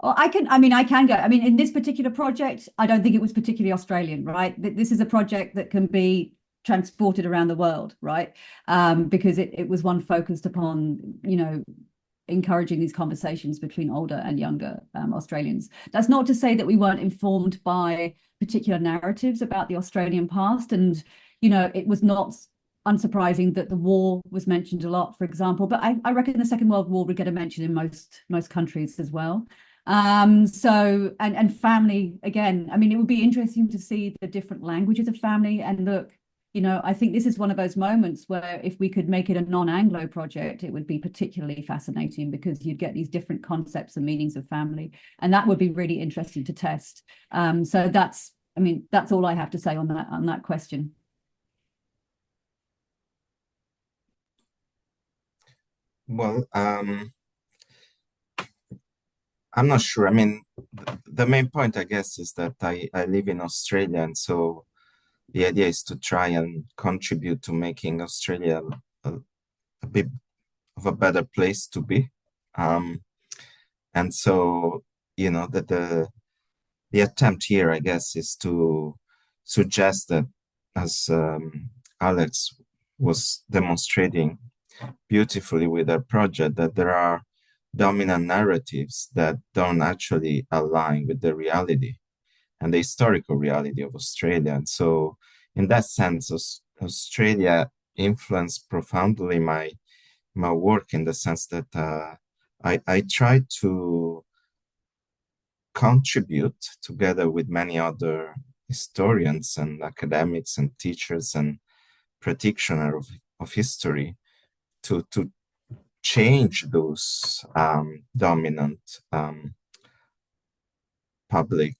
Oh, I can go. I mean, in this particular project, I don't think it was particularly Australian, right? This is a project that can be transported around the world, right? Because it was one focused upon, you know, encouraging these conversations between older and younger Australians. That's not to say that we weren't informed by particular narratives about the Australian past. And, you know, it was not unsurprising that the war was mentioned a lot, for example, but I reckon the Second World War would get a mention in most countries as well. So and family, again, I mean, it would be interesting to see the different languages of family. And look, you know, I think this is one of those moments where if we could make it a non-Anglo project, it would be particularly fascinating, because you'd get these different concepts and meanings of family, and that would be really interesting to test. So that's all I have to say on that question. Well, I'm not sure. I mean, the main point, I guess, is that I live in Australia, and so the idea is to try and contribute to making Australia a bit of a better place to be. And so, you know, that the the attempt here, I guess, is to suggest that, as Alex was demonstrating beautifully with her project, that there are dominant narratives that don't actually align with the reality and the historical reality of Australia. And so, in that sense, Australia influenced profoundly my work, in the sense that I try to contribute, together with many other historians and academics and teachers and practitioners of history, to change those dominant public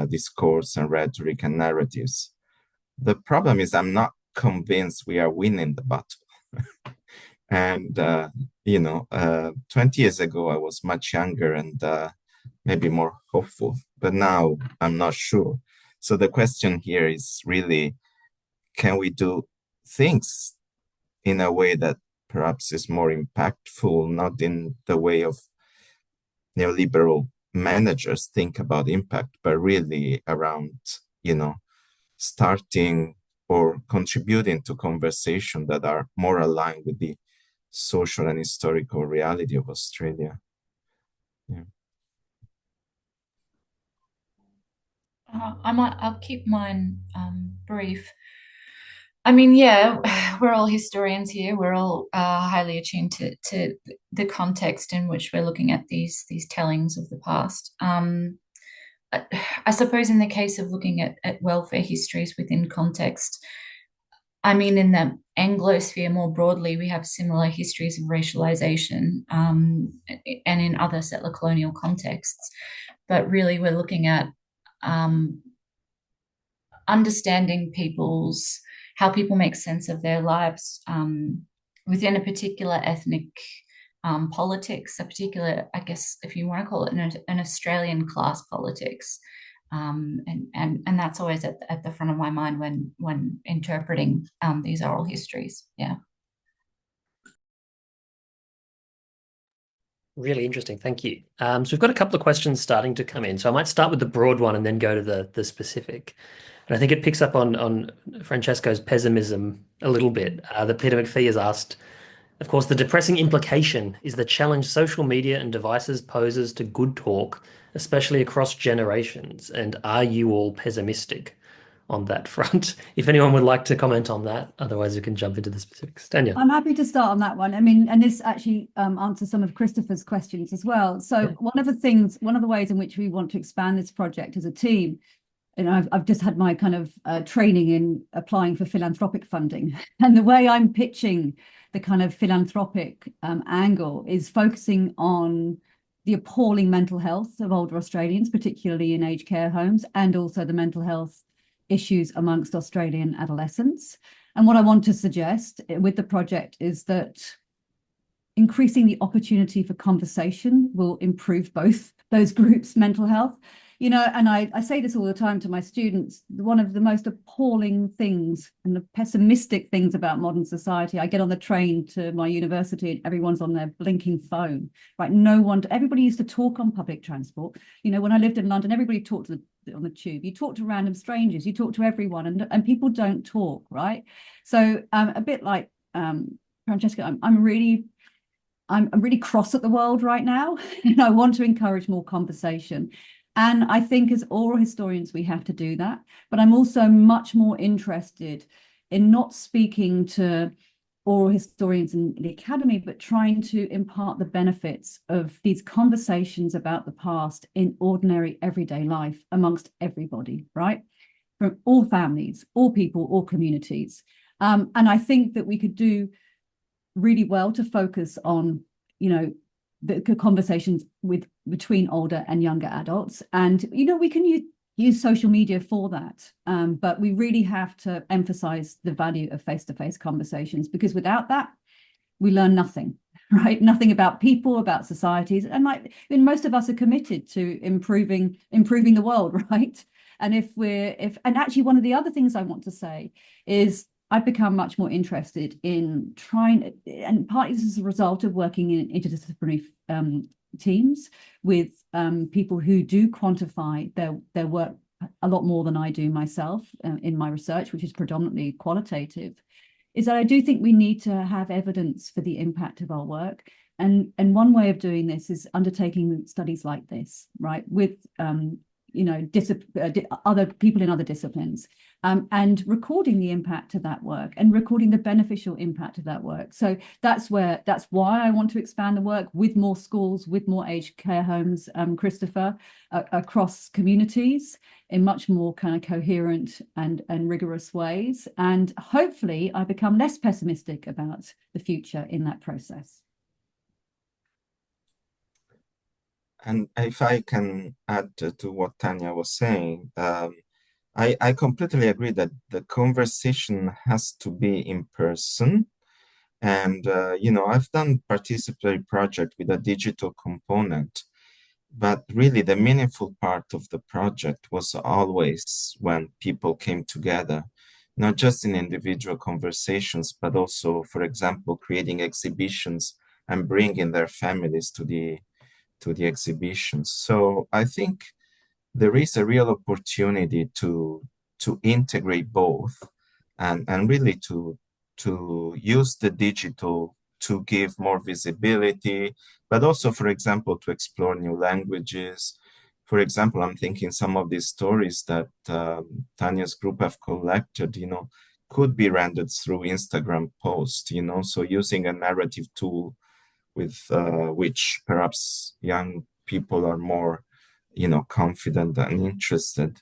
discourse and rhetoric and narratives. The problem is I'm not convinced we are winning the battle. And, 20 years ago, I was much younger and maybe more hopeful, but now I'm not sure. So the question here is really, can we do things in a way that perhaps is more impactful, not in the way of neoliberal managers think about impact, but really around, starting or contributing to conversation that are more aligned with the social and historical reality of Australia. Yeah. I'll keep mine brief. I mean, yeah, we're all historians here. We're all highly attuned to the context in which we're looking at these tellings of the past. I suppose in the case of looking at welfare histories within context, I mean, in the Anglosphere more broadly, we have similar histories of racialization and in other settler colonial contexts. But really, we're looking at understanding how people make sense of their lives within a particular ethnic politics, a particular, I guess, if you want to call it an Australian class politics. And that's always at the front of my mind when interpreting these oral histories. Yeah. Really interesting. Thank you. So we've got a couple of questions starting to come in. So I might start with the broad one and then go to the specific. And I think it picks up on Francesco's pessimism a little bit. That Peter McPhee has asked, of course, the depressing implication is the challenge social media and devices poses to good talk, especially across generations. And are you all pessimistic on that front? If anyone would like to comment on that, otherwise we can jump into the specifics. Tanya. I'm happy to start on that one. I mean, and this actually answers some of Christopher's questions as well. So Yeah. one of the ways in which we want to expand this project as a team, I've just had my kind of training in applying for philanthropic funding. And the way I'm pitching the kind of philanthropic angle is focusing on the appalling mental health of older Australians, particularly in aged care homes, and also the mental health issues amongst Australian adolescents. And what I want to suggest with the project is that increasing the opportunity for conversation will improve both those groups' mental health. And I say this all the time to my students, one of the most appalling things and the pessimistic things about modern society, I get on the train to my university and everyone's on their blinking phone, right? Everybody used to talk on public transport. When I lived in London, everybody talked on the tube. You talk to random strangers, you talk to everyone, and people don't talk, right? So a bit like Francesco, I'm really cross at the world right now, and I want to encourage more conversation. And I think as oral historians, we have to do that. But I'm also much more interested in not speaking to oral historians in the academy, but trying to impart the benefits of these conversations about the past in ordinary everyday life amongst everybody, right? From all families, all people, all communities. And I think that we could do really well to focus on, the conversations between older and younger adults. And, we can use social media for that. But we really have to emphasize the value of face-to-face conversations, because without that, we learn nothing, right? Nothing about people, about societies. And most of us are committed to improving the world, right? And and actually one of the other things I want to say is I've become much more interested in trying, and partly this is a result of working in interdisciplinary teams with people who do quantify their work a lot more than I do myself in my research, which is predominantly qualitative, is that I do think we need to have evidence for the impact of our work. And one way of doing this is undertaking studies like this, right, with other people in other disciplines, and recording the impact of that work and recording the beneficial impact of that work. So that's why I want to expand the work with more schools, with more aged care homes, Christopher, across communities in much more kind of coherent and rigorous ways. And hopefully I become less pessimistic about the future in that process. And if I can add to what Tanya was saying, I completely agree that the conversation has to be in person. And, I've done participatory project with a digital component, but really the meaningful part of the project was always when people came together, not just in individual conversations, but also, for example, creating exhibitions and bringing their families to the exhibitions. So I think there is a real opportunity to integrate both and really to use the digital to give more visibility, but also, for example, to explore new languages. For example, I'm thinking some of these stories that Tanya's group have collected, could be rendered through Instagram posts, so using a narrative tool with which perhaps young people are more, confident and interested.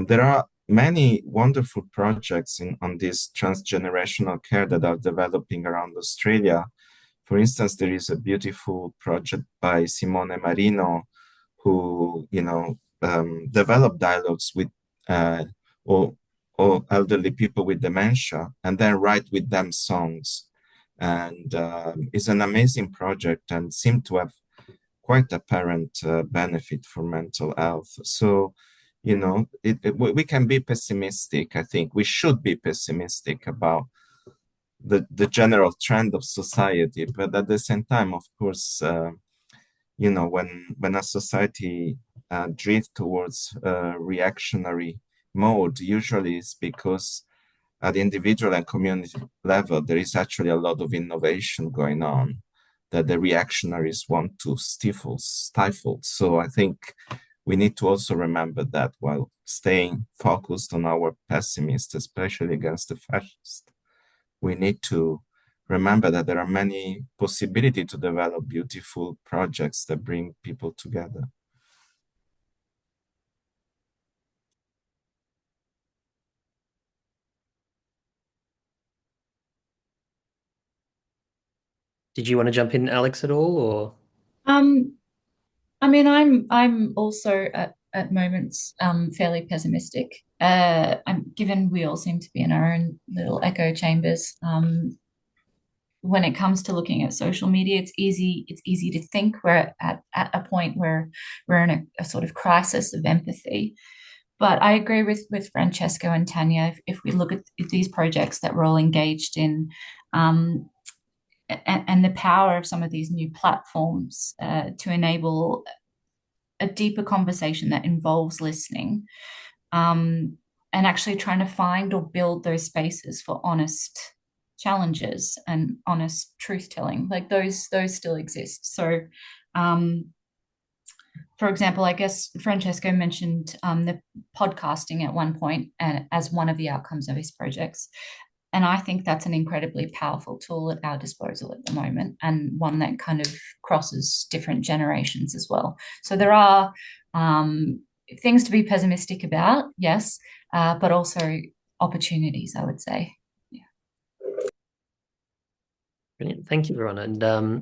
There are many wonderful projects on this transgenerational care that are developing around Australia. For instance, there is a beautiful project by Simone Marino, who, developed dialogues with all elderly people with dementia and then write with them songs. And it's an amazing project and seemed to have quite apparent benefit for mental health. So, we can be pessimistic. I think we should be pessimistic about the general trend of society, but at the same time, of course, when a society drifts towards reactionary mode, usually it's because at the individual and community level, there is actually a lot of innovation going on that the reactionaries want to stifle. So I think we need to also remember that while staying focused on our pessimists, especially against the fascists, we need to remember that there are many possibilities to develop beautiful projects that bring people together. Did you want to jump in, Alex, at all, or? I mean, I'm also at moments fairly pessimistic. Given we all seem to be in our own little echo chambers. When it comes to looking at social media, it's easy to think we're at a point where we're in a sort of crisis of empathy. But I agree with Francesco and Tanya. If we look at these projects that we're all engaged in, and the power of some of these new platforms to enable a deeper conversation that involves listening, and actually trying to find or build those spaces for honest challenges and honest truth telling, like those still exist. So for example, I guess Francesco mentioned the podcasting at one point as one of the outcomes of his projects. And I think that's an incredibly powerful tool at our disposal at the moment, and one that kind of crosses different generations as well. So there are things to be pessimistic about, yes, but also opportunities, I would say. Yeah. Brilliant. Thank you, Verona. And I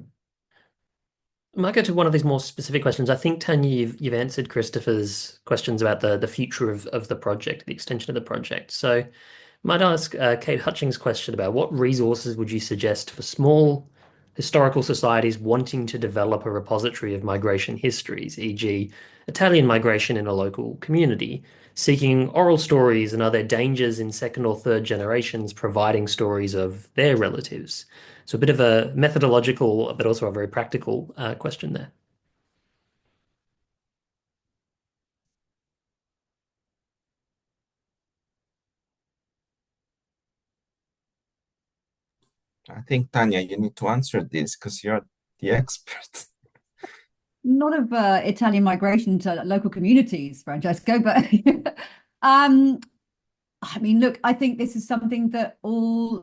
might go to one of these more specific questions. I think, Tanya, you've answered Christopher's questions about the future of the project, the extension of the project. So might ask Kate Hutchings' question about what resources would you suggest for small historical societies wanting to develop a repository of migration histories, e.g. Italian migration in a local community, seeking oral stories, and are there dangers in second or third generations providing stories of their relatives? So a bit of a methodological, but also a very practical question there. I think, Tanya, you need to answer this because you're the expert. Not of Italian migration to local communities, Francesco, but I mean, look, I think this is something that all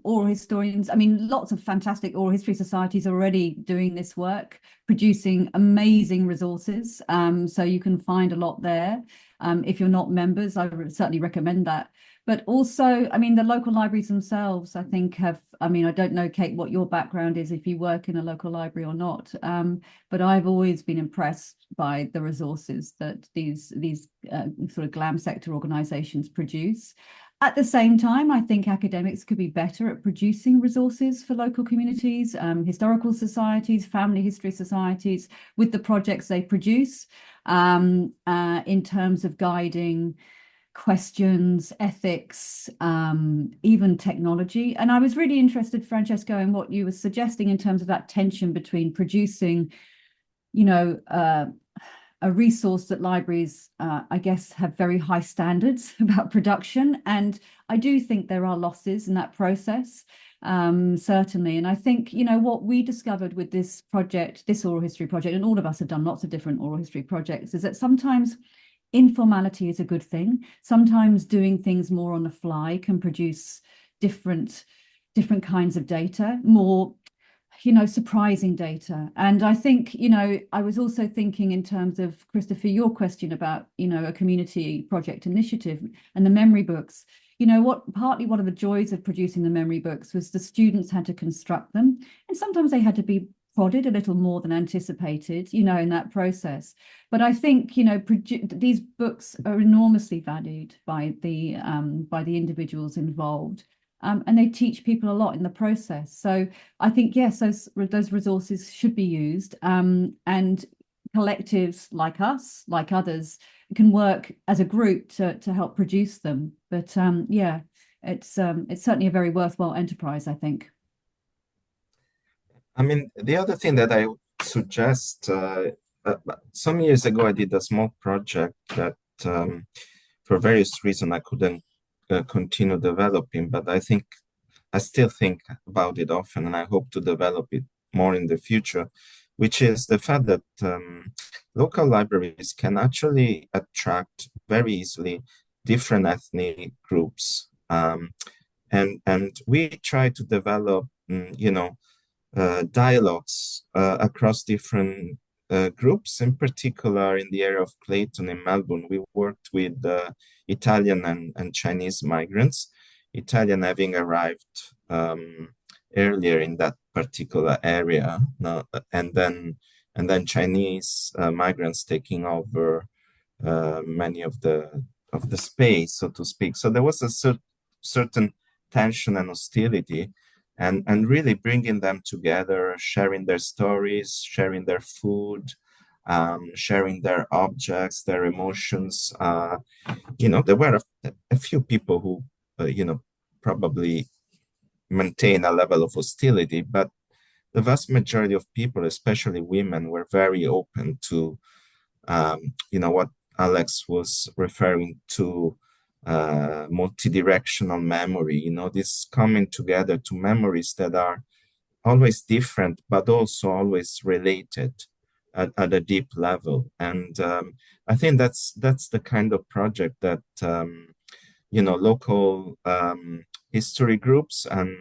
oral historians, I mean, lots of fantastic oral history societies are already doing this work, producing amazing resources. So you can find a lot there. If you're not members, I would certainly recommend that. But also, I mean, the local libraries themselves, I think have, I mean, I don't know, Kate, what your background is, if you work in a local library or not. But I've always been impressed by the resources that these sort of glam sector organizations produce. At the same time, I think academics could be better at producing resources for local communities, historical societies, family history societies, with the projects they produce, in terms of guiding questions, ethics, even technology. And I was really interested, Francesco, in what you were suggesting in terms of that tension between producing, you know, a resource that libraries, I guess, have very high standards about production. And I do think there are losses in that process, certainly. And I think, you know, what we discovered with this project, this oral history project, and all of us have done lots of different oral history projects, is that sometimes informality is a good thing. Sometimes doing things more on the fly can produce different kinds of data, more, you know, surprising data. And I think, you know, I was also thinking in terms of, Christopher, your question about, you know, a community project initiative and the memory books. You know, partly one of the joys of producing the memory books was the students had to construct them, and sometimes they had to be prodded a little more than anticipated, you know, in that process. But I think, you know, these books are enormously valued by the individuals involved, and they teach people a lot in the process. So I think, yes, those resources should be used, and collectives like us, like others, can work as a group to help produce them. But yeah, it's certainly a very worthwhile enterprise, I think. I mean, the other thing that I would suggest, some years ago, I did a small project that for various reasons I couldn't continue developing, but I still think about it often, and I hope to develop it more in the future, which is the fact that local libraries can actually attract very easily different ethnic groups. And we try to develop, you know, dialogues across different groups, in particular in the area of Clayton in Melbourne. We worked with Italian and Chinese migrants, Italian having arrived earlier in that particular area, and then Chinese migrants taking over many of the space, so to speak. So there was a certain tension and hostility, and really bringing them together, sharing their stories, sharing their food, sharing their objects, their emotions. You know, there were a few people who, you know, probably maintain a level of hostility, but the vast majority of people, especially women, were very open to, you know, what Alex was referring to, multi-directional memory, you know, this coming together to memories that are always different, but also always related at a deep level. And I think that's the kind of project that, you know, local history groups and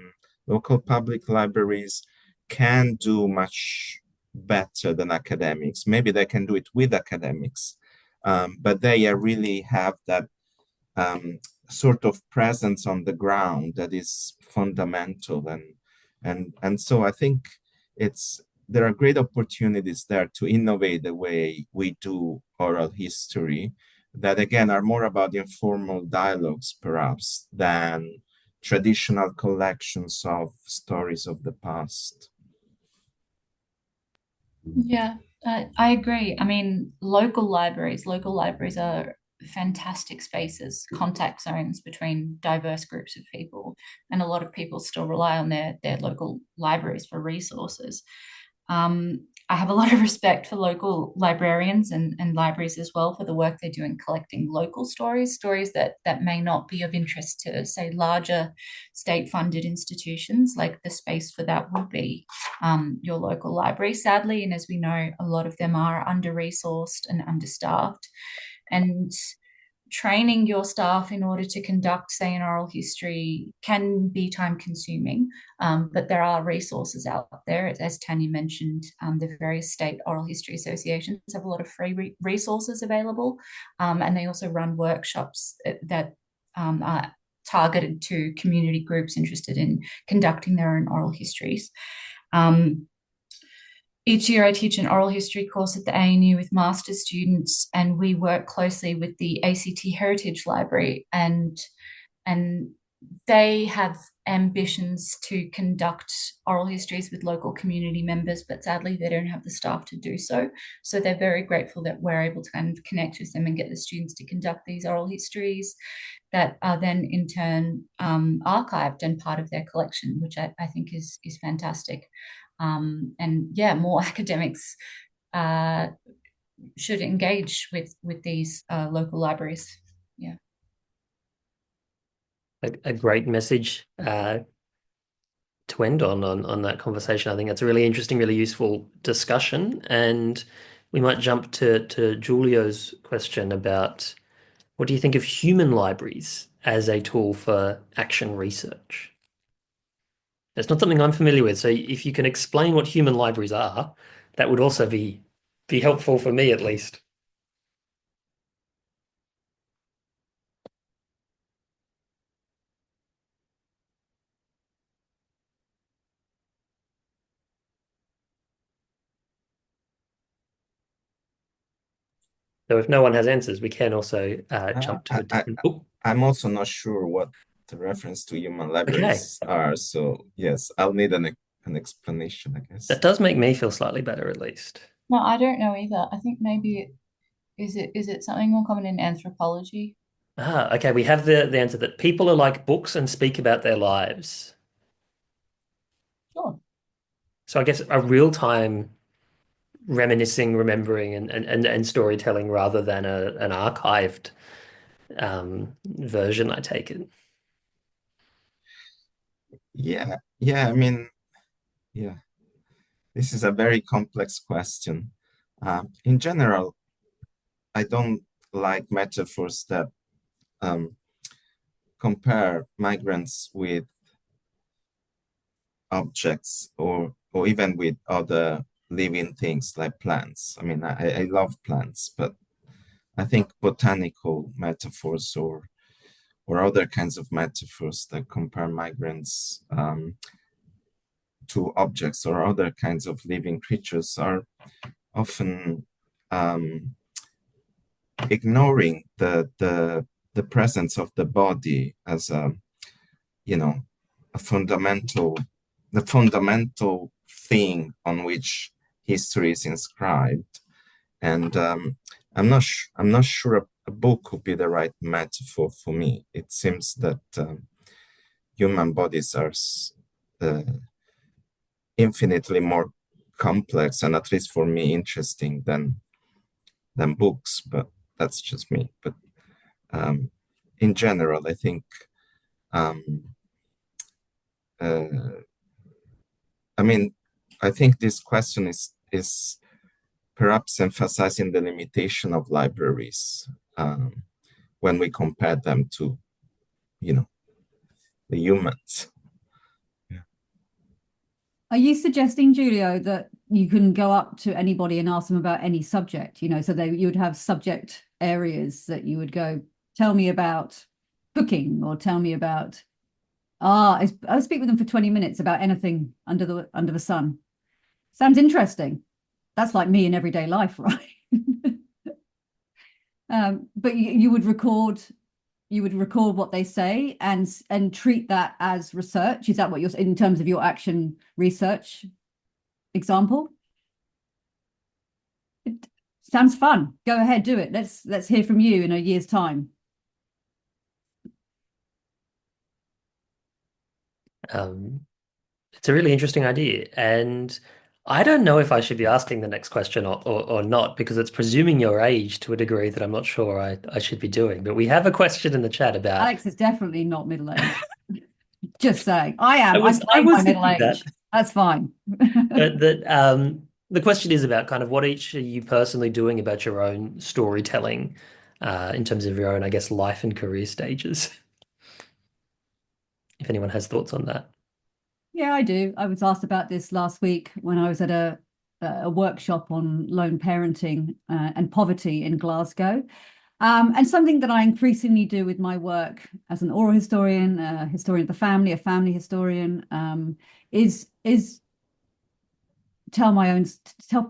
local public libraries can do much better than academics. Maybe they can do it with academics, but they really have that sort of presence on the ground that is fundamental, and so I think there are great opportunities there to innovate the way we do oral history, that again are more about informal dialogues perhaps than traditional collections of stories of the past. Yeah, I agree. I mean, local libraries are fantastic spaces, contact zones between diverse groups of people, and a lot of people still rely on their local libraries for resources. I have a lot of respect for local librarians and libraries as well for the work they do in collecting local stories, stories that may not be of interest to, say, larger state-funded institutions. Like the space for that would be your local library, sadly. And as we know, a lot of them are under-resourced and understaffed. And training your staff in order to conduct, say, an oral history can be time consuming, but there are resources out there. As Tanya mentioned, the various state oral history associations have a lot of free resources available, and they also run workshops that are targeted to community groups interested in conducting their own oral histories. Each year I teach an oral history course at the ANU with master's students, and we work closely with the ACT Heritage Library, and they have ambitions to conduct oral histories with local community members, but sadly they don't have the staff to do so. So they're very grateful that we're able to kind of connect with them and get the students to conduct these oral histories that are then in turn archived and part of their collection, which I think is fantastic. And yeah, more academics should engage with these local libraries. Yeah. A great message to end on that conversation. I think that's a really interesting, really useful discussion. And we might jump to Julio's question about what do you think of human libraries as a tool for action research? It's not something I'm familiar with. So if you can explain what human libraries are, that would also be helpful for me at least. So if no one has answers, we can also jump to a different book. I'm also not sure what the reference to human libraries are. So yes, I'll need an explanation, I guess. That does make me feel slightly better, at least. No, I don't know either. I think maybe is it something more common in anthropology? Okay. We have the answer that people are like books and speak about their lives. Sure. So I guess a real-time reminiscing, remembering, and storytelling rather than an archived version, I take it. Yeah, I mean, yeah, this is a very complex question. In general, I don't like metaphors that compare migrants with objects or even with other living things like plants. I mean, I love plants, but I think botanical metaphors or other kinds of metaphors that compare migrants to objects or other kinds of living creatures are often ignoring the presence of the body as a fundamental thing on which history is inscribed. And I'm not sure a book would be the right metaphor for me. It seems that human bodies are infinitely more complex and, at least for me, interesting than books. But that's just me. But in general, I think I think this question is perhaps emphasizing the limitation of libraries when we compare them to, the humans. Yeah. Are you suggesting, Julio, that you can go up to anybody and ask them about any subject, so you would have subject areas that you would go, tell me about cooking, or tell me about, I'll speak with them for 20 minutes about anything under the sun. Sounds interesting. That's like me in everyday life, right? But you would record what they say and treat that as research. Is that what you're, in terms of your action research example? It sounds fun. Go ahead, do it. Let's hear from you in a year's time. It's a really interesting idea, and I don't know if I should be asking the next question or not, because it's presuming your age to a degree that I'm not sure I should be doing. But we have a question in the chat about. Alex is definitely not middle-aged. Just saying. I am. I I'm was my middle thinking that. age. That's fine. The question is about kind of what each are you personally doing about your own storytelling, in terms of your own, I guess, life and career stages. If anyone has thoughts on that. Yeah, I do. I was asked about this last week when I was at a workshop on lone parenting and poverty in Glasgow. And something that I increasingly do with my work as an oral historian, a historian of the family, a family historian, is tell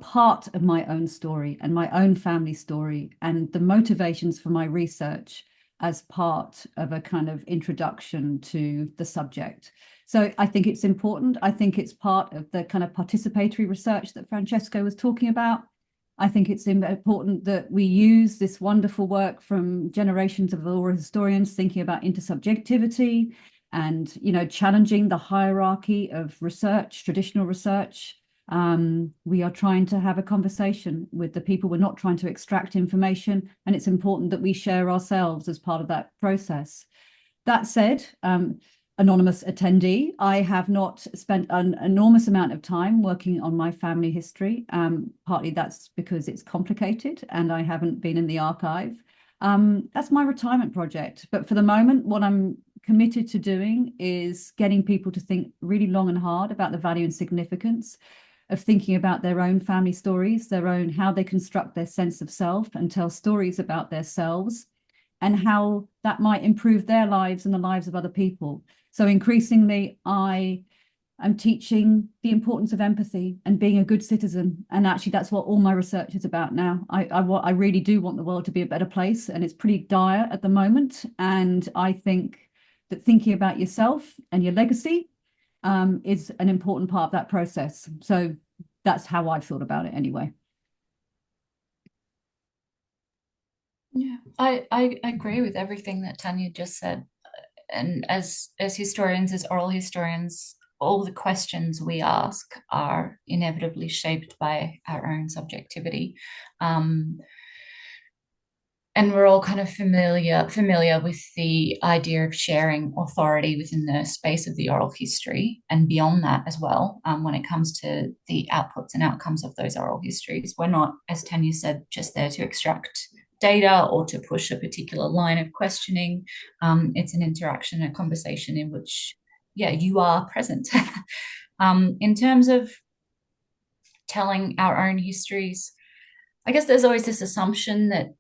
part of my own story and my own family story and the motivations for my research as part of a kind of introduction to the subject. So I think it's important. I think it's part of the kind of participatory research that Francesco was talking about. I think it's important that we use this wonderful work from generations of oral historians thinking about intersubjectivity and, you know, challenging the hierarchy of research, traditional research. We are trying to have a conversation with the people. We're not trying to extract information, and it's important that we share ourselves as part of that process. That said, anonymous attendee, I have not spent an enormous amount of time working on my family history. Partly that's because it's complicated and I haven't been in the archive. That's my retirement project. But for the moment, what I'm committed to doing is getting people to think really long and hard about the value and significance of thinking about their own family stories, their own, how they construct their sense of self and tell stories about themselves, and how that might improve their lives and the lives of other people. So increasingly, I am teaching the importance of empathy and being a good citizen. And actually, that's what all my research is about now. I really do want the world to be a better place, and it's pretty dire at the moment. And I think that thinking about yourself and your legacy is an important part of that process. So that's how I've thought about it anyway. Yeah, I agree with everything that Tanya just said. And as historians, as oral historians, all the questions we ask are inevitably shaped by our own subjectivity. And we're all kind of familiar with the idea of sharing authority within the space of the oral history and beyond that as well. When it comes to the outputs and outcomes of those oral histories, we're not, as Tanya said, just there to extract data or to push a particular line of questioning. It's an interaction, a conversation in which, yeah, you are present. In terms of telling our own histories, I guess there's always this assumption that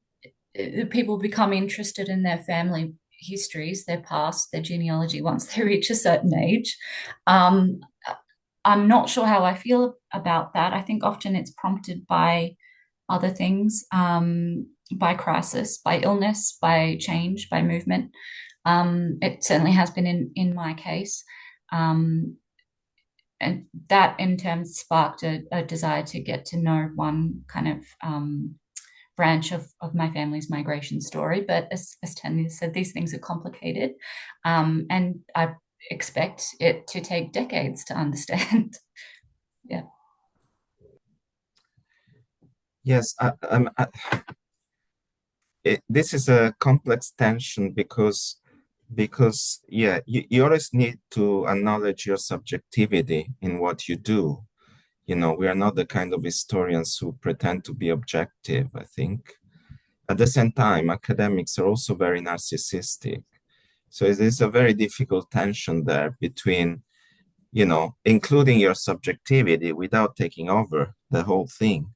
people become interested in their family histories, their past, their genealogy once they reach a certain age. I'm not sure how I feel about that. I think often it's prompted by other things, by crisis, by illness, by change, by movement. It certainly has been in my case. And that in turn sparked a desire to get to know one kind of branch of my family's migration story. But as Tanya said, these things are complicated, and I expect it to take decades to understand. Yeah. Yes, this is a complex tension because yeah, you always need to acknowledge your subjectivity in what you do. You know, we are not the kind of historians who pretend to be objective, I think. At the same time, academics are also very narcissistic. So it is a very difficult tension there between, you know, including your subjectivity without taking over the whole thing.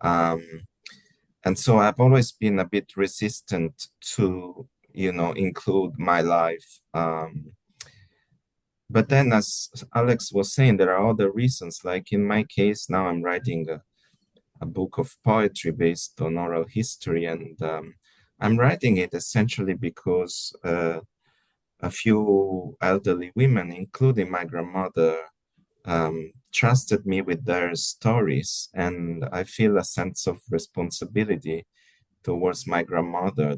And so I've always been a bit resistant to, you know, include my life. But then, as Alex was saying, there are other reasons. Like in my case, now I'm writing a book of poetry based on oral history, and I'm writing it essentially because a few elderly women, including my grandmother, trusted me with their stories, and I feel a sense of responsibility towards my grandmother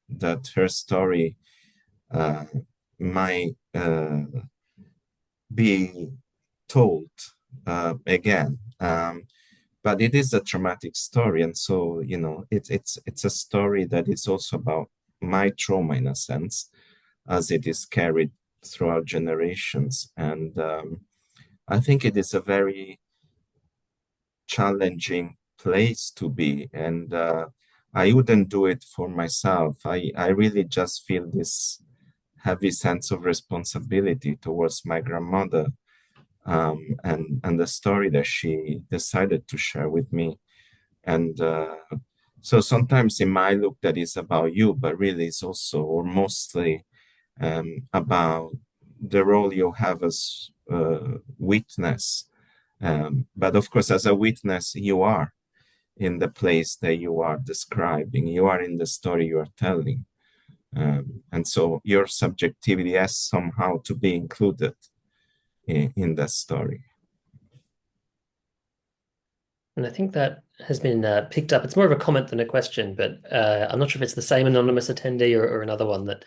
that her story might be told again. But it is a traumatic story, and so it's a story that is also about my trauma in a sense, as it is carried throughout generations. And I think it is a very challenging place to be, and I wouldn't do it for myself. I really just feel this heavy sense of responsibility towards my grandmother, and the story that she decided to share with me. And so sometimes it might look that it's about you, but really it's also or mostly about the role you have as witness. But of course, as a witness, you are in the place that you are describing, you are in the story you are telling. And so your subjectivity has somehow to be included in that story. And I think that has been picked up. It's more of a comment than a question, but I'm not sure if it's the same anonymous attendee or another one that,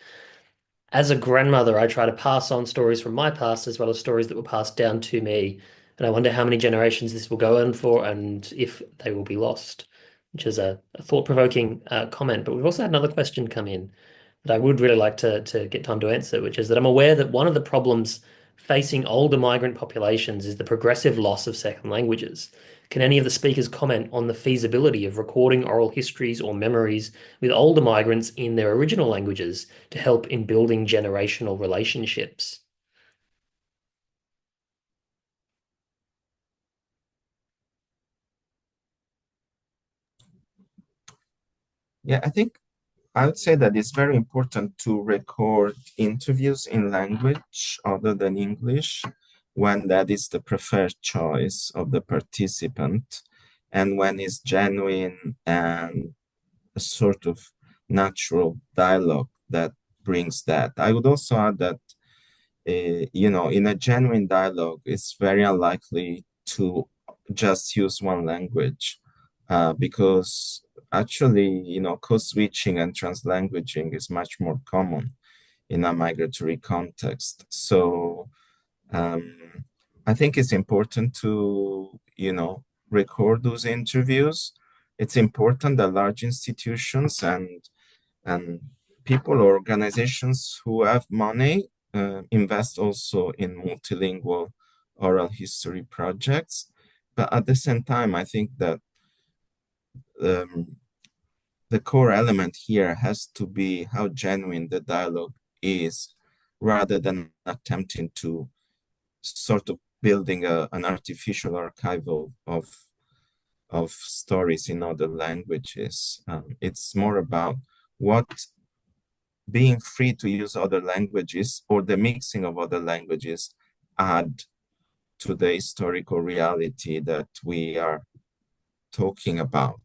as a grandmother, I try to pass on stories from my past as well as stories that were passed down to me. And I wonder how many generations this will go on for and if they will be lost, which is a thought-provoking comment. But we've also had another question come in that I would really like to get time to answer, which is that I'm aware that one of the problems facing older migrant populations is the progressive loss of second languages. Can any of the speakers comment on the feasibility of recording oral histories or memories with older migrants in their original languages to help in building generational relationships? Yeah, I would say that it's very important to record interviews in language other than English when that is the preferred choice of the participant and when it's genuine and a sort of natural dialogue that brings that. I would also add that, in a genuine dialogue, it's very unlikely to just use one language because actually, code switching and translanguaging is much more common in a migratory context. So I think it's important to, record those interviews. It's important that large institutions and people or organizations who have money invest also in multilingual oral history projects. But at the same time, I think that um, the core element here has to be how genuine the dialogue is, rather than attempting to sort of building an artificial archival of stories in other languages. It's more about what being free to use other languages or the mixing of other languages add to the historical reality that we are talking about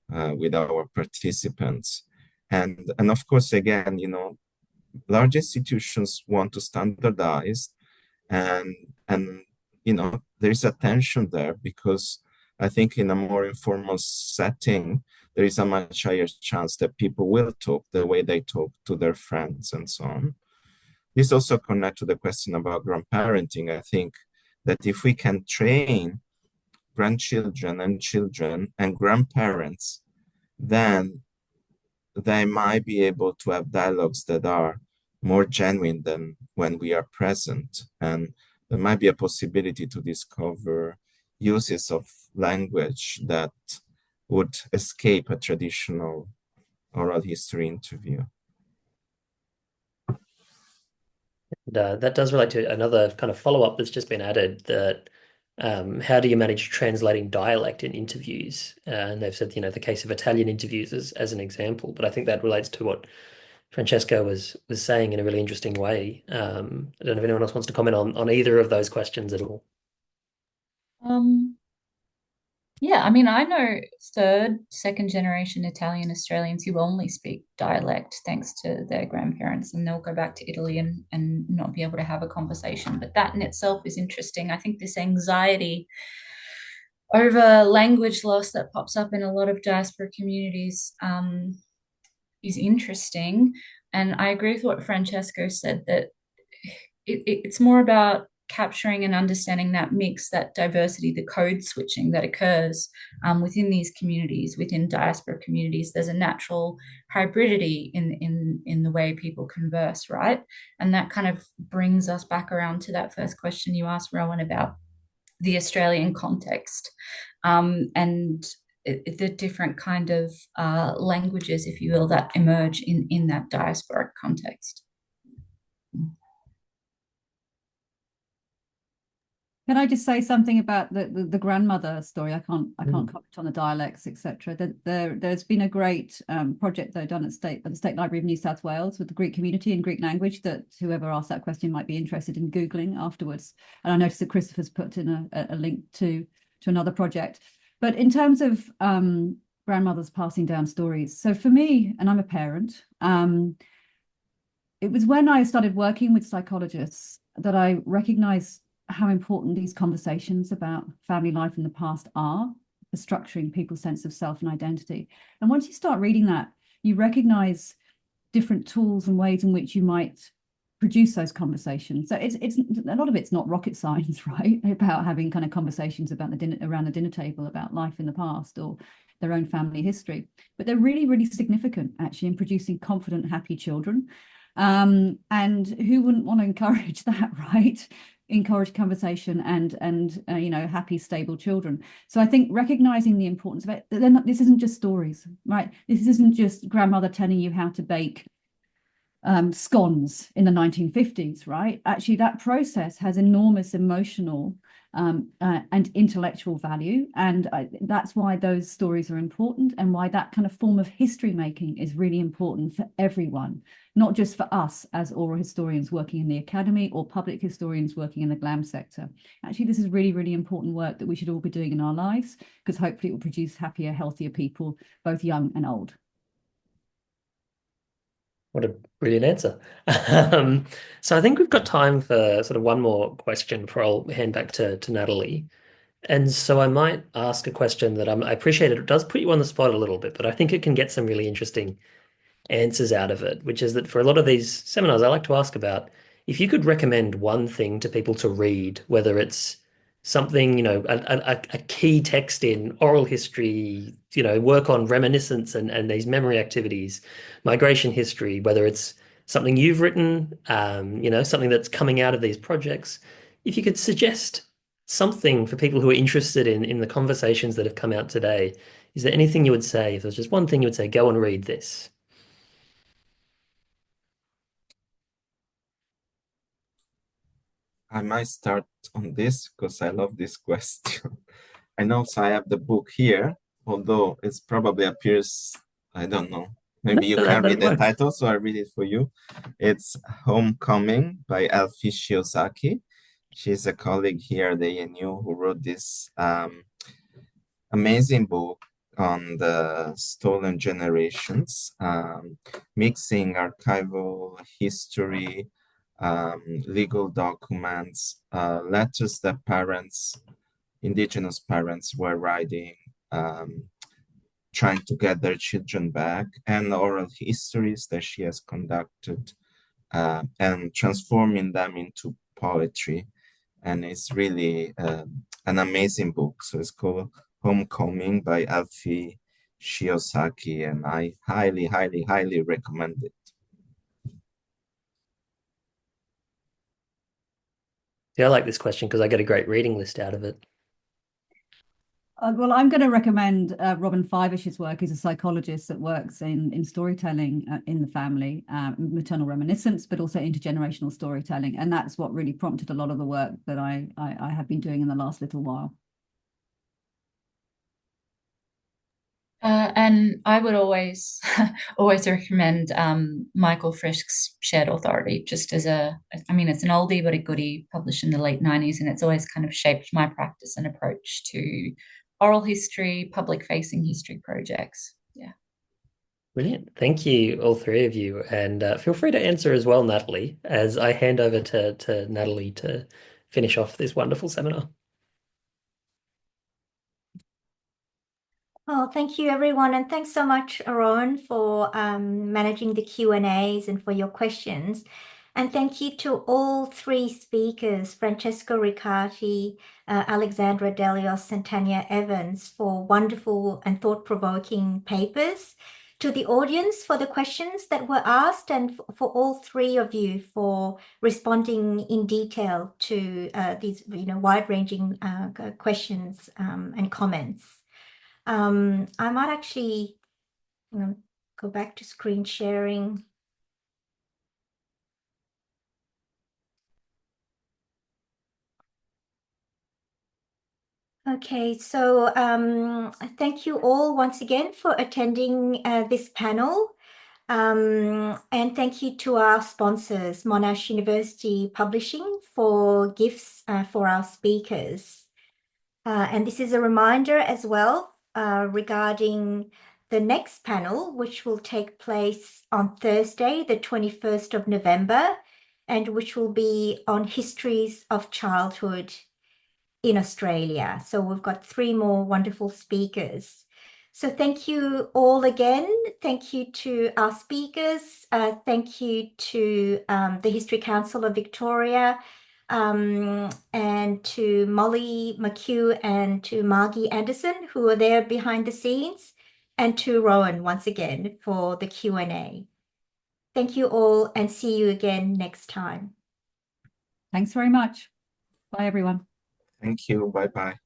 with our participants. And of course, again, large institutions want to standardize and and there's a tension there because I think in a more informal setting there is a much higher chance that people will talk the way they talk to their friends and so on. This also connects to the question about grandparenting. I think that if we can train grandchildren and children and grandparents, then they might be able to have dialogues that are more genuine than when we are present. And there might be a possibility to discover uses of language that would escape a traditional oral history interview. And that does relate to another kind of follow-up that's just been added, that how do you manage translating dialect in interviews? And they've said, the case of Italian interviews as an example, but I think that relates to what Francesco was saying in a really interesting way. I don't know if anyone else wants to comment on either of those questions at all. Yeah, I mean, I know third, second generation Italian Australians who only speak dialect thanks to their grandparents, and they'll go back to Italy and not be able to have a conversation. But that in itself is interesting. I think this anxiety over language loss that pops up in a lot of diaspora communities is interesting. And I agree with what Francesco said, that it's more about capturing and understanding that mix, that diversity, the code switching that occurs within these communities, within diaspora communities. There's a natural hybridity in the way people converse, right? And that kind of brings us back around to that first question you asked, Rowan, about the Australian context and the different kind of languages, if you will, that emerge in that diasporic context. Can I just say something about the grandmother story? I can't comment on the dialects, etc. There's been a great project though done at the State Library of New South Wales with the Greek community and Greek language that whoever asked that question might be interested in Googling afterwards. And I noticed that Christopher's put in a link to another project. But in terms of grandmothers passing down stories, so for me, and I'm a parent, it was when I started working with psychologists that I recognized how important these conversations about family life in the past are for structuring people's sense of self and identity. And once you start reading that, you recognize different tools and ways in which you might produce those conversations. So it's a lot of it's not rocket science, right? About having kind of conversations about around the dinner table about life in the past or their own family history. But they're really, really significant actually in producing confident, happy children. And who wouldn't want to encourage that, right? Encourage conversation and you know, happy, stable children. So I think recognizing the importance of it, this isn't just stories, right? This isn't just grandmother telling you how to bake scones in the 1950s, right? Actually, that process has enormous emotional and intellectual value. And that's why those stories are important and why that kind of form of history making is really important for everyone, not just for us as oral historians working in the academy or public historians working in the GLAM sector. Actually, this is really, really important work that we should all be doing in our lives because hopefully it will produce happier, healthier people, both young and old. What a brilliant answer. So I think we've got time for sort of one more question before I'll hand back to Natalie. And so I might ask a question that I appreciate it does put you on the spot a little bit, but I think it can get some really interesting answers out of it, which is that for a lot of these seminars, I like to ask about if you could recommend one thing to people to read, whether it's something, you know, a key text in oral history, you know, work on reminiscence and these memory activities, migration history, whether it's something you've written, you know, something that's coming out of these projects. If you could suggest something for people who are interested in the conversations that have come out today, is there anything you would say, if there's just one thing you would say, go and read this? I might start on this because I love this question. And also I have the book here, although it probably appears, I don't know, maybe you can read the title, so I read it for you. It's Homecoming by Alfie Shiozaki. She's a colleague here at the ANU who wrote this amazing book on the stolen generations, mixing archival history, legal documents, letters that Indigenous parents were writing, trying to get their children back, and oral histories that she has conducted, and transforming them into poetry. And it's really an amazing book. So it's called Homecoming by Alfie Shiozaki, and I highly, highly, highly recommend it. Yeah, I like this question because I get a great reading list out of it. Well, I'm going to recommend Robin Fivish's work. He's a psychologist that works in storytelling in the family, maternal reminiscence, but also intergenerational storytelling. And that's what really prompted a lot of the work that I have been doing in the last little while. And I would always recommend Michael Frisch's Shared Authority, just as I mean, it's an oldie but a goodie, published in the late 90s, and it's always kind of shaped my practice and approach to oral history, public-facing history projects. Yeah. Brilliant. Thank you, all three of you. And feel free to answer as well, Natalie, as I hand over to Natalie to finish off this wonderful seminar. Oh, thank you, everyone. And thanks so much, Rowan, for managing the Q&As and for your questions. And thank you to all three speakers, Francesco Ricatti, Alexandra Dellios, and Tanya Evans, for wonderful and thought-provoking papers, to the audience for the questions that were asked, and for all three of you for responding in detail to these wide-ranging questions and comments. I might actually go back to screen sharing. Okay, so thank you all once again for attending this panel. And thank you to our sponsors, Monash University Publishing, for gifts for our speakers. And this is a reminder as well regarding the next panel, which will take place on Thursday, the 21st of November, and which will be on histories of childhood in Australia. So we've got three more wonderful speakers. So thank you all again. Thank you to our speakers. Thank you to the History Council of Victoria, and to Molly McHugh and to Margie Anderson, who are there behind the scenes, and to Rowan once again for the Q&A. Thank you all, and see you again next time. Thanks very much. Bye, everyone. Thank you. Bye-bye.